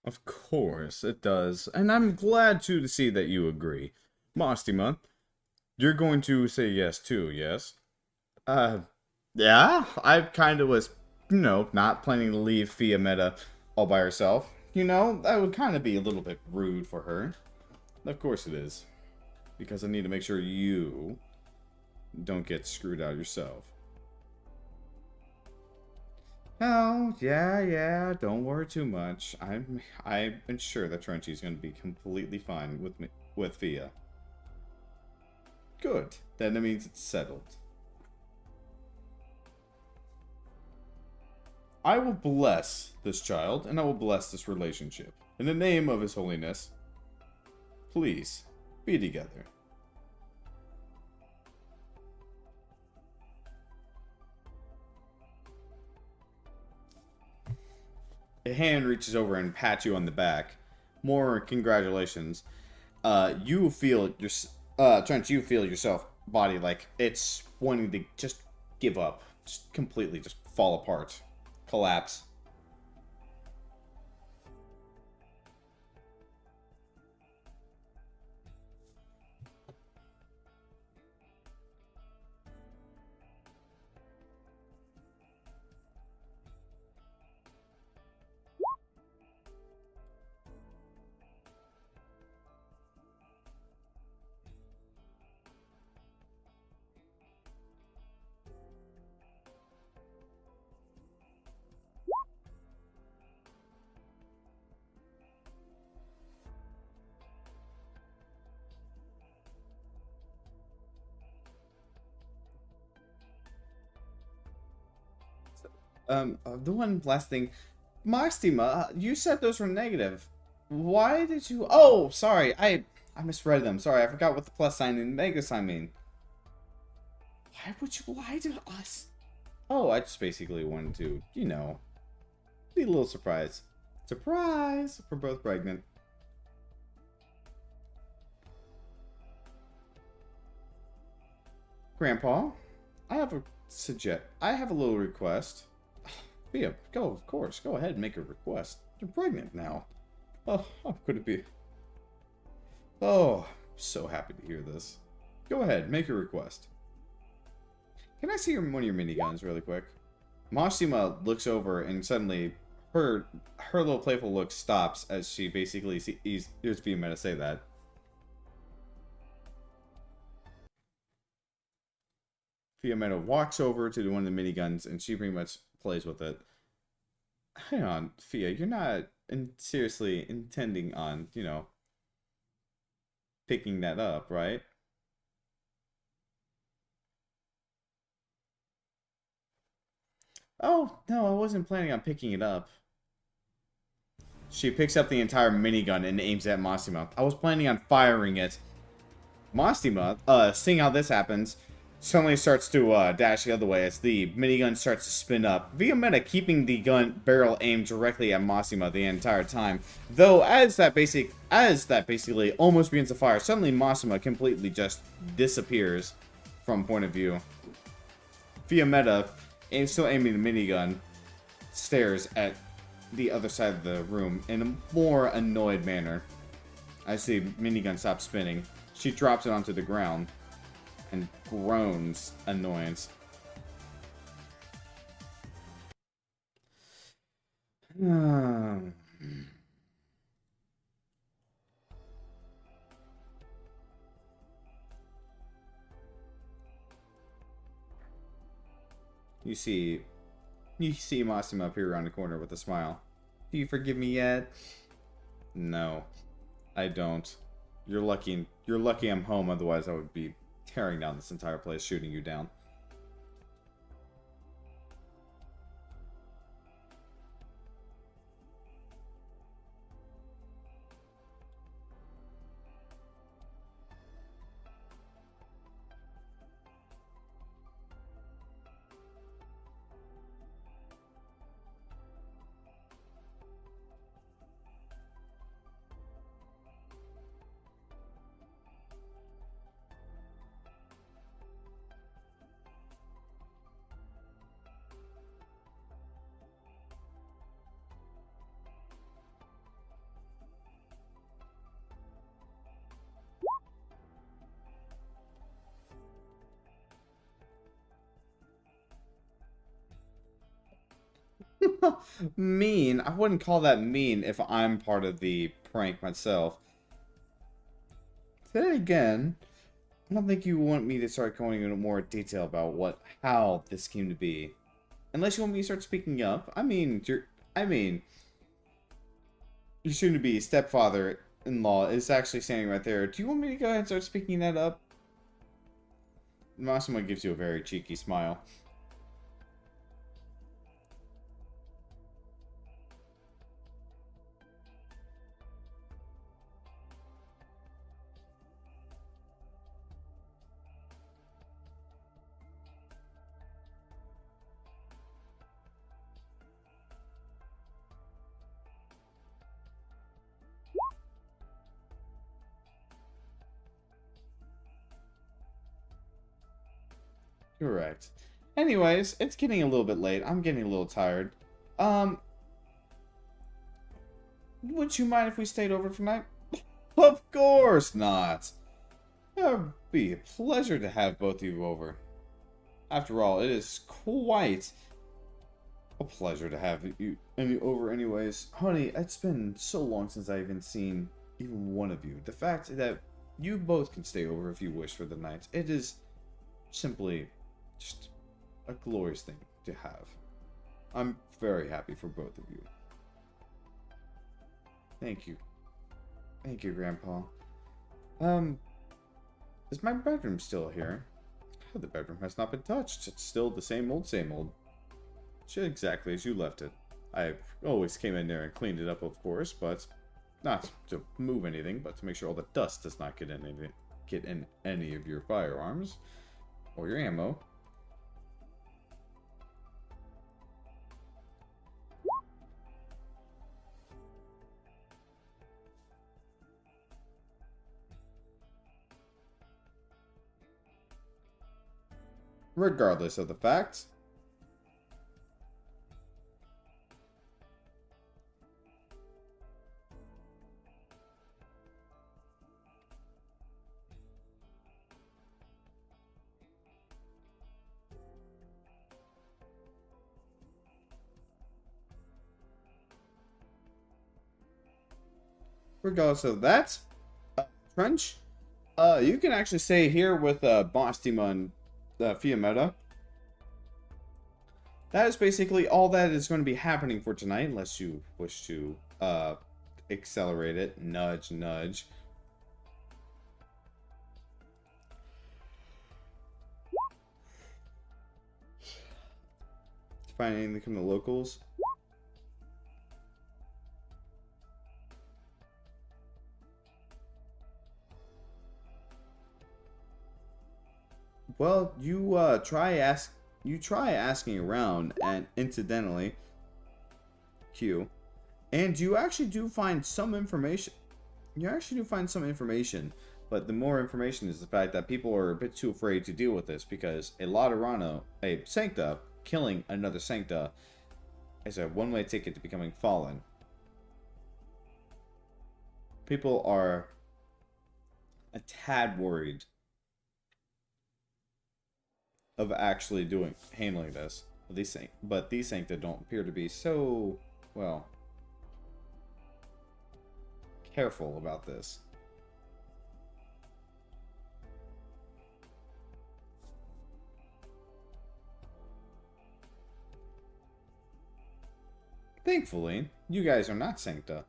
Of course, it does. And I'm glad, too, to see that you agree. Mostima, you're going to say yes, too, yes? Yeah, I kind of was, not planning to leave Fia Meta all by herself. That would kind of be a little bit rude for her. Of course it is. Because I need to make sure you don't get screwed out yourself. Oh, yeah, don't worry too much. I'm sure that Trenchy's going to be completely fine with Fia. Good. Then it means it's settled. I will bless this child, and I will bless this relationship. In the name of His Holiness, please, be together. A hand reaches over and pats you on the back. More congratulations. You feel Trench, you feel yourself body like it's wanting to just give up, just completely just fall apart, collapse. The one last thing, Maxima, you said those were negative. Why did you? Oh, sorry, I misread them. Sorry, I forgot what the plus sign and mega sign mean. Why would you lie to us? Oh, I just basically wanted to, be a little surprised. Surprise! We're both pregnant. Grandpa, I have a little request. Fia, of course, go ahead and make a request. You're pregnant now. Oh, how could it be? Oh, I'm so happy to hear this. Go ahead, make a request. Can I see one of your miniguns really quick? Mashima looks over and suddenly her little playful look stops as she basically hears Fia Meta say that. Fiametta walks over to one of the miniguns, and she pretty much plays with it. Hang on, Fia, you're not seriously intending on, picking that up, right? Oh, no, I wasn't planning on picking it up. She picks up the entire minigun and aims at Massimo. I was planning on firing it. Massimo, seeing how this happens, suddenly starts to dash the other way as the minigun starts to spin up. Fiametta keeping the gun barrel aimed directly at Massimo the entire time. Though as that basically almost begins to fire, suddenly Massimo completely just disappears from point of view. Fiametta, still aiming the minigun, stares at the other side of the room in a more annoyed manner. As the minigun stops spinning, she drops it onto the ground and groans annoyance. You see Massimo appear around the corner with a smile. Do you forgive me yet? No, I don't. You're lucky I'm home, otherwise I would be tearing down this entire place, shooting you down. Mean? I wouldn't call that mean if I'm part of the prank myself. Then again, I don't think you want me to start going into more detail about how this came to be. Unless you want me to start speaking up. Your soon-to-be stepfather-in-law is actually standing right there. Do you want me to go ahead and start speaking that up? Massimo gives you a very cheeky smile. Correct. Anyways, it's getting a little bit late. I'm getting a little tired. Would you mind if we stayed over tonight? Of course not. It would be a pleasure to have both of you over. After all, it is quite a pleasure to have you over anyways. Honey, it's been so long since I've even seen even one of you. The fact that you both can stay over if you wish for the night, it is simply just a glorious thing to have. I'm very happy for both of you. Thank you. Thank you, Grandpa. Is my bedroom still here? Oh, the bedroom has not been touched. It's still the same old, same old. Just exactly as you left it. I always came in there and cleaned it up, of course, but not to move anything, but to make sure all the dust does not get in any of your firearms or your ammo. Regardless of the fact, Trench, you can actually stay here with Bostimo Fiametta. That is basically all that is going to be happening for tonight, unless you wish to accelerate it. Nudge, nudge. Find anything from the locals? Well, you try asking around, and incidentally, Q, and you actually do find some information. You actually do find some information, but the more information is the fact that people are a bit too afraid to deal with this because a Laterano, a Sancta, killing another Sancta is a one-way ticket to becoming fallen. People are a tad worried of actually handling this. But these Sancta don't appear to be so, well, careful about this. Thankfully, you guys are not Sancta.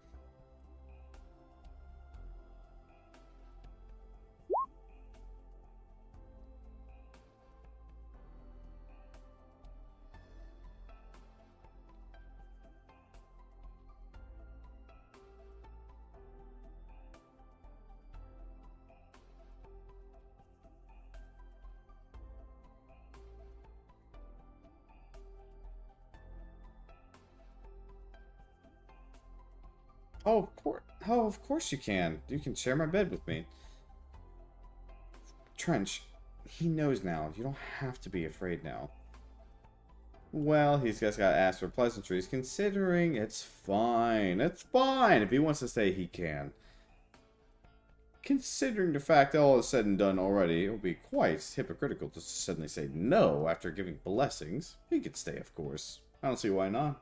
Oh, of course. Oh, of course you can. You can share my bed with me. Trench, he knows now. You don't have to be afraid now. Well, he's just got to ask for pleasantries, considering it's fine. It's fine. If he wants to stay, he can. Considering the fact that all is said and done already, it would be quite hypocritical to suddenly say no after giving blessings. He could stay, of course. I don't see why not.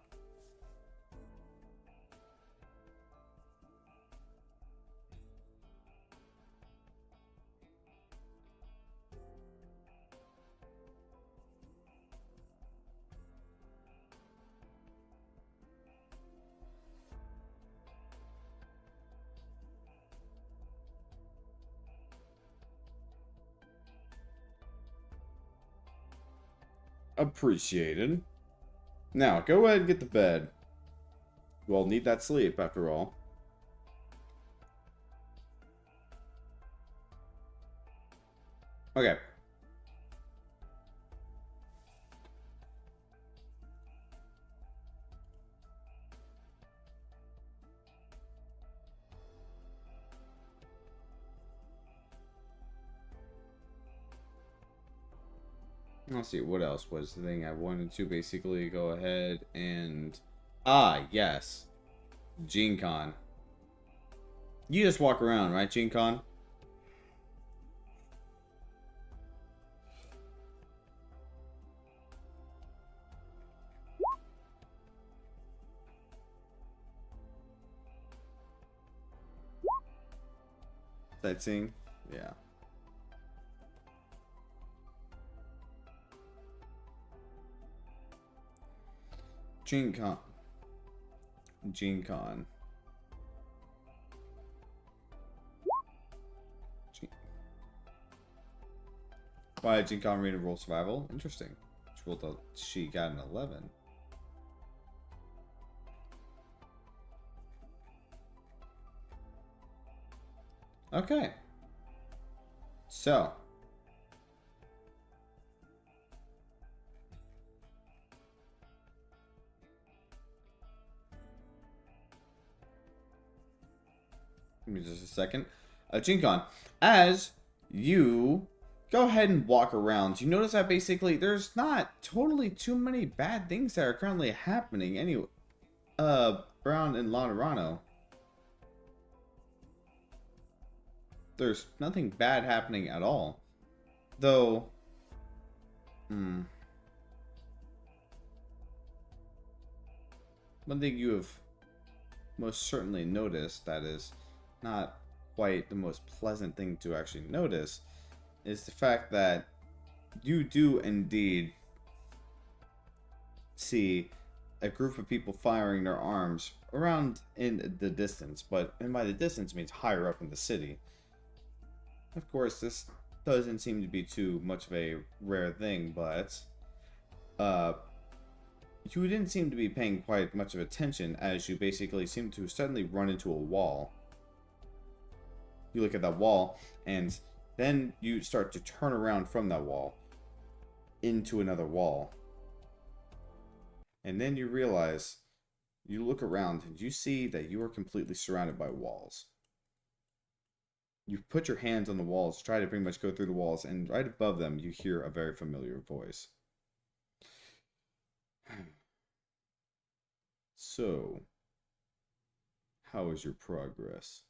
Appreciated. Now, go ahead and get to bed. You all need that sleep, after all. Okay. Let's see, what else was the thing I wanted to basically go ahead and... Ah, yes. Gene Con. You just walk around, right, Gene Con? Sightseeing? Yeah. Gene Con. Gene Con. Why did Gene Con read a roll survival? Interesting. She got an 11. Okay. So. Give me just a second. Gene Con, as you go ahead and walk around, you notice that basically there's not totally too many bad things that are currently happening anyway, around in Laterano. There's nothing bad happening at all. Though, one thing you have most certainly noticed that is not quite the most pleasant thing to actually notice is the fact that you do indeed see a group of people firing their arms around in the distance, and by the distance means higher up in the city. Of course, this doesn't seem to be too much of a rare thing, but you didn't seem to be paying quite much of attention as you basically seem to suddenly run into a wall. You look at that wall, and then you start to turn around from that wall into another wall. And then you realize, you look around, and you see that you are completely surrounded by walls. You put your hands on the walls, try to pretty much go through the walls, and right above them, you hear a very familiar voice. So, how is your progress?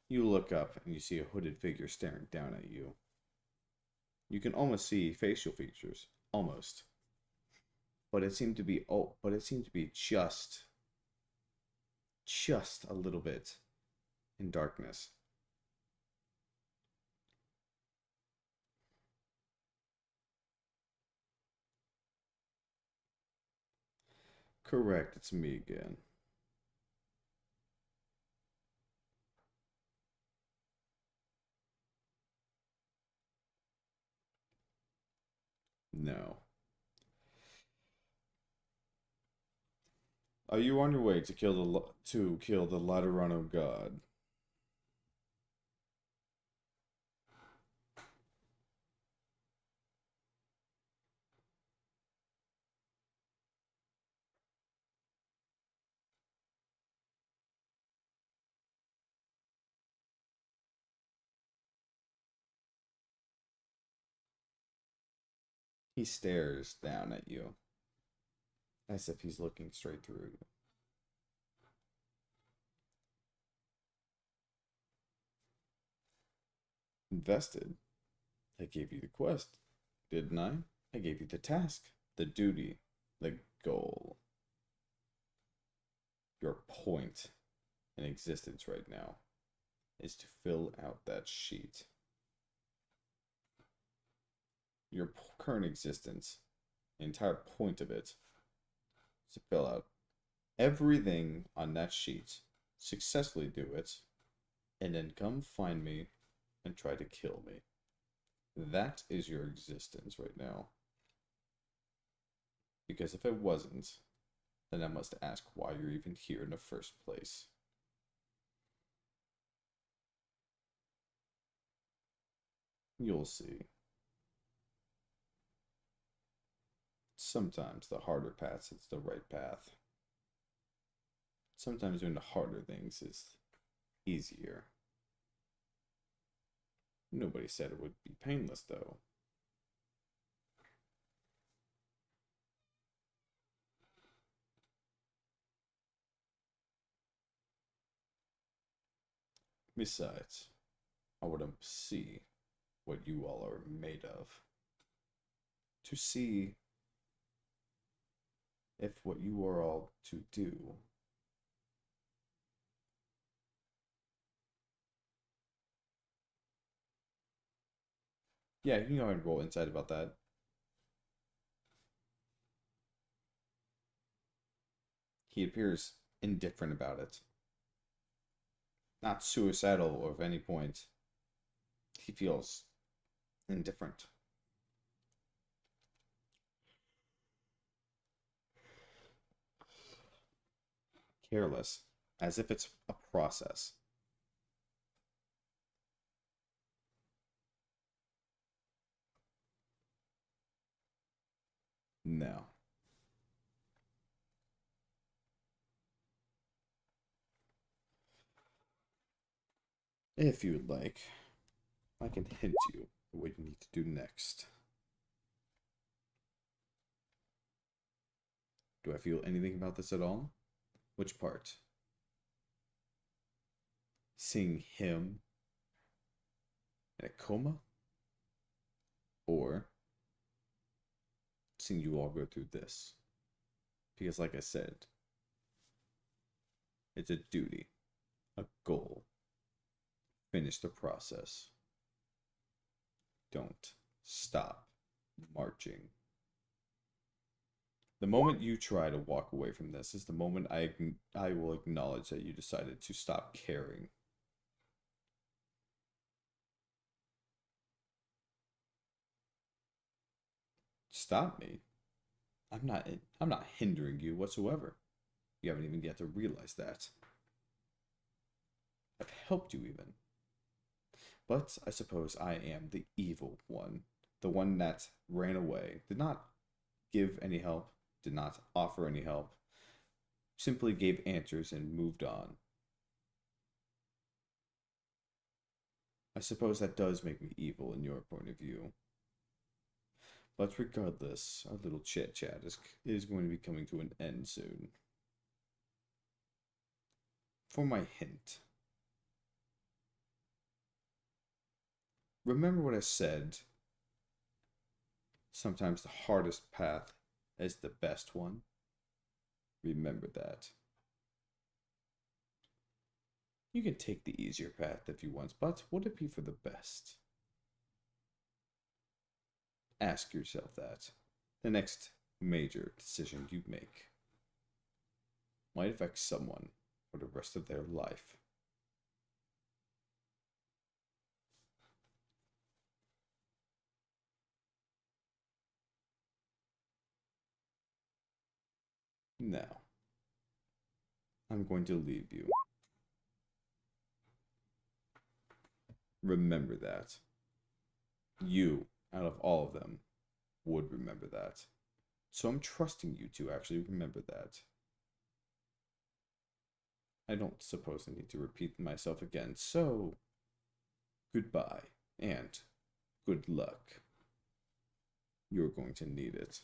You look up and you see a hooded figure staring down at you. You can almost see facial features, almost. But it seemed to be just a little bit in darkness. Correct, it's me again. No. Are you on your way to kill the Laterano god? He stares down at you, as if he's looking straight through you. Invested? I gave you the quest, didn't I? I gave you the task, the duty, the goal. Your point in existence right now is to fill out that sheet. Your current existence, the entire point of it, is to fill out everything on that sheet, successfully do it, and then come find me and try to kill me. That is your existence right now. Because if it wasn't, then I must ask why you're even here in the first place. You'll see. Sometimes the harder path is the right path. Sometimes doing the harder things is easier. Nobody said it would be painless, though. Besides, I want to see what you all are made of. To see if what you are all to do yeah, you can go ahead and roll insight about that. He appears indifferent about it. Not suicidal of any point. He feels indifferent. Careless, as if it's a process. No. If you would like, I can hint you what you need to do next. Do I feel anything about this at all? Which part? Seeing him in a coma? Or seeing you all go through this? Because like I said, it's a duty, a goal, finish the process. Don't stop marching. The moment you try to walk away from this is the moment I will acknowledge that you decided to stop caring. Stop me. I'm not hindering you whatsoever. You haven't even yet to realize that. I've helped you even. But I suppose I am the evil one. The one that ran away. Did not give any help. Did not offer any help. Simply gave answers and moved on. I suppose that does make me evil in your point of view. But regardless, our little chit-chat is going to be coming to an end soon. For my hint. Remember what I said. Sometimes the hardest path is the best one. Remember that. You can take the easier path if you want, but would it be for the best? Ask yourself that. The next major decision you make might affect someone for the rest of their life. Now, I'm going to leave you. Remember that. You, out of all of them, would remember that. So I'm trusting you to actually remember that. I don't suppose I need to repeat myself again, so goodbye and good luck. You're going to need it.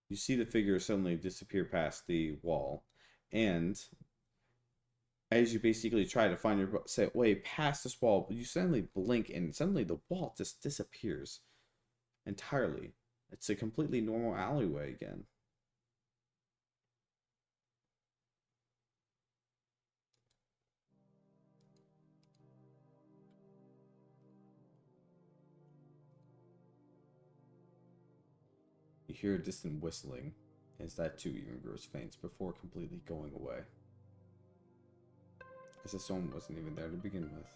You see the figure suddenly disappear past the wall, and as you basically try to find your way past this wall, you suddenly blink, and suddenly the wall just disappears entirely. It's a completely normal alleyway again. You hear a distant whistling, as that too even grows faint before completely going away. As the storm wasn't even there to begin with.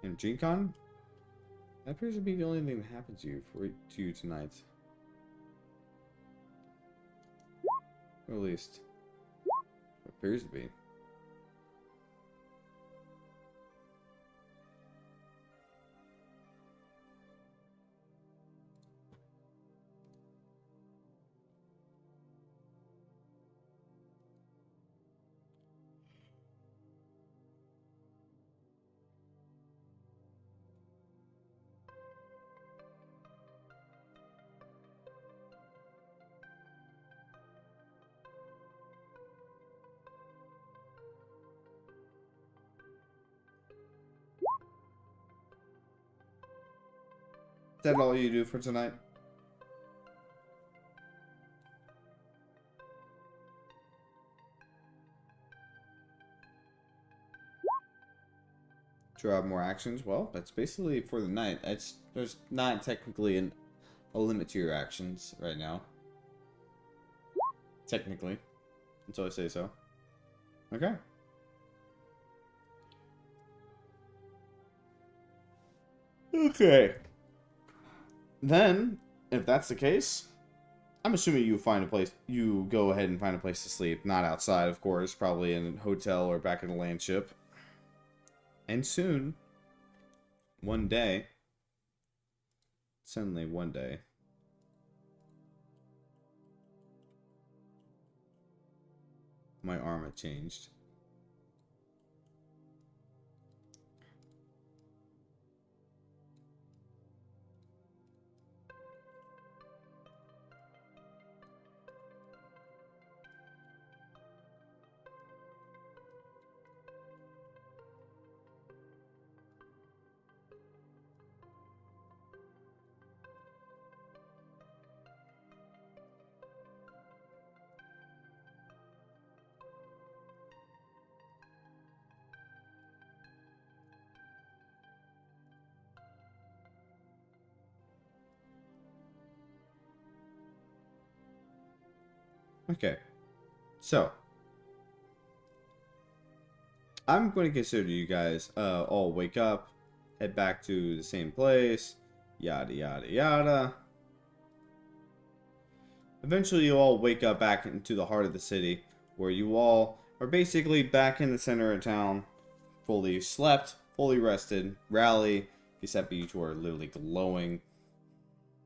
And G-Con? That appears to be the only thing that happened to you tonight. Or at least, it appears to be. Is that all you do for tonight? Do you have more actions? Well, that's basically for the night. There's not technically a limit to your actions right now. Technically. Until I say so. Okay. Okay. Then, if that's the case, I'm assuming you go ahead and find a place to sleep. Not outside, of course. Probably in a hotel or back in the Landship. And soon, suddenly one day, My armor changed. Okay, so I'm going to consider you guys all wake up, head back to the same place, yada yada yada. Eventually you all wake up back into the heart of the city, where you all are basically back in the center of town, fully slept, fully rested, rally, except you two are literally glowing.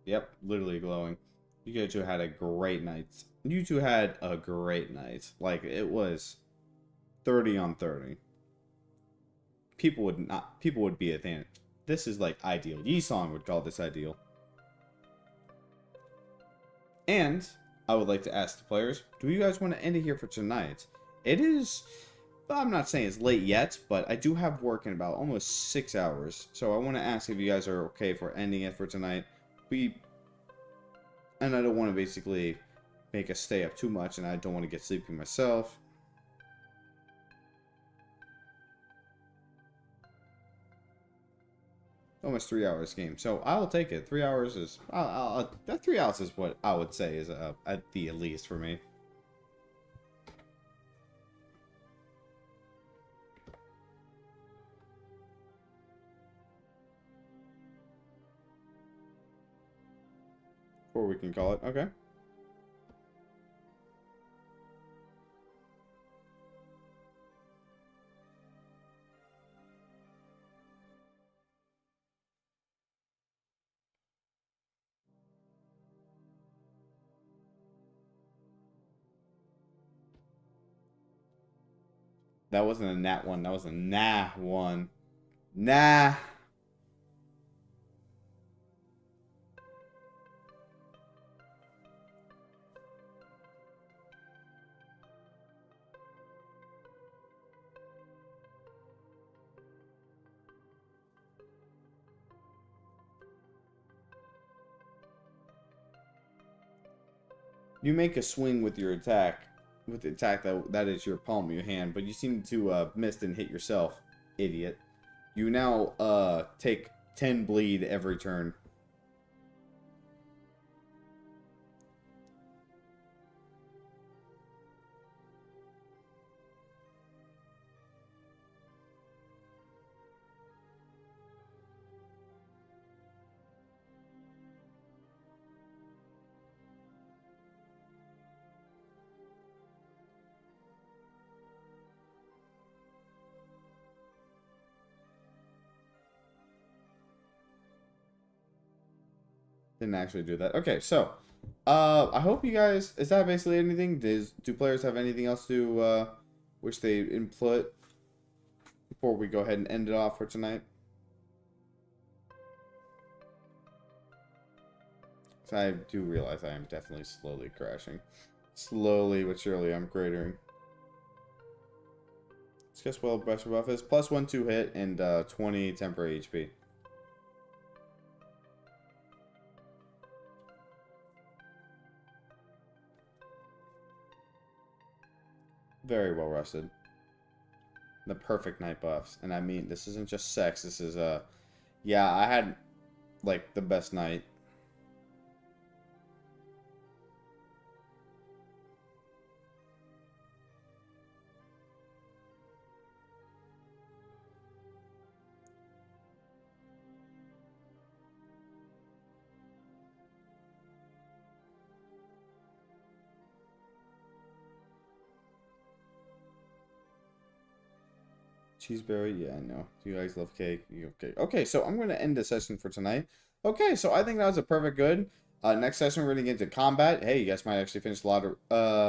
Yep, literally glowing. You two had a great night. You two had a great night. Like, it was 30 on 30. People would be a fan. This is like ideal. Yi-Song would call this ideal. And I would like to ask the players, do you guys want to end it here for tonight? It is, I'm not saying it's late yet, but I do have work in about almost 6 hours. So I want to ask if you guys are okay for ending it for tonight. And I don't want to basically make us stay up too much, and I don't want to get sleepy myself. Almost 3 hours game, so I'll take it. 3 hours is that 3 hours is what I would say is at the least for me. Or we can call it. Okay. That wasn't a nat one. That was a nah one. Nah. You make a swing with your attack. With the attack that is your palm of your hand, but you seem to miss and hit yourself, idiot. You now take 10 bleed every turn. Didn't actually do that. Okay, so I hope you guys, is that basically anything? Do players have anything else to wish they input before we go ahead and end it off for tonight? So I do realize I am definitely slowly crashing. Slowly but surely I'm cratering. Discuss well best buff is +1/2 hit and 20 temporary HP. Very well rested. The perfect night buffs. And I mean, this isn't just sex. This is, yeah, I had, like, the best night. Cheeseberry, yeah, I know. You guys love cake. Okay. Okay, so I'm going to end the session for tonight. Okay, so I think that was a perfect good. Next session, we're going to get into combat. Hey, you guys might actually finish Laterano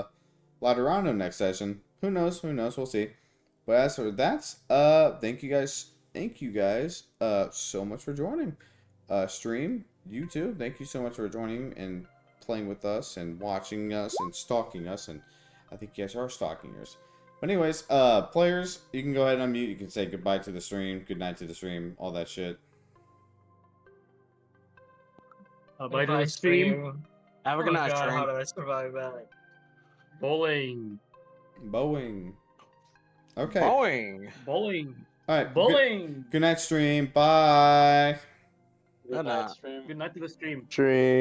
next session. Who knows? Who knows? We'll see. But as for that, thank you guys so much for joining. Stream, you too. Thank you so much for joining and playing with us and watching us and stalking us. And I think you guys are stalking us. But anyways, players, you can go ahead and unmute. You can say goodbye to the stream, good night to the stream, all that shit. Bye to the stream. Have a good night, God, how stream. do I survive that? Bowling. Boeing. Okay. Boing. Bowling. All right. Bowling. Good night, stream. Bye. Good night. Good night to the stream. Dream.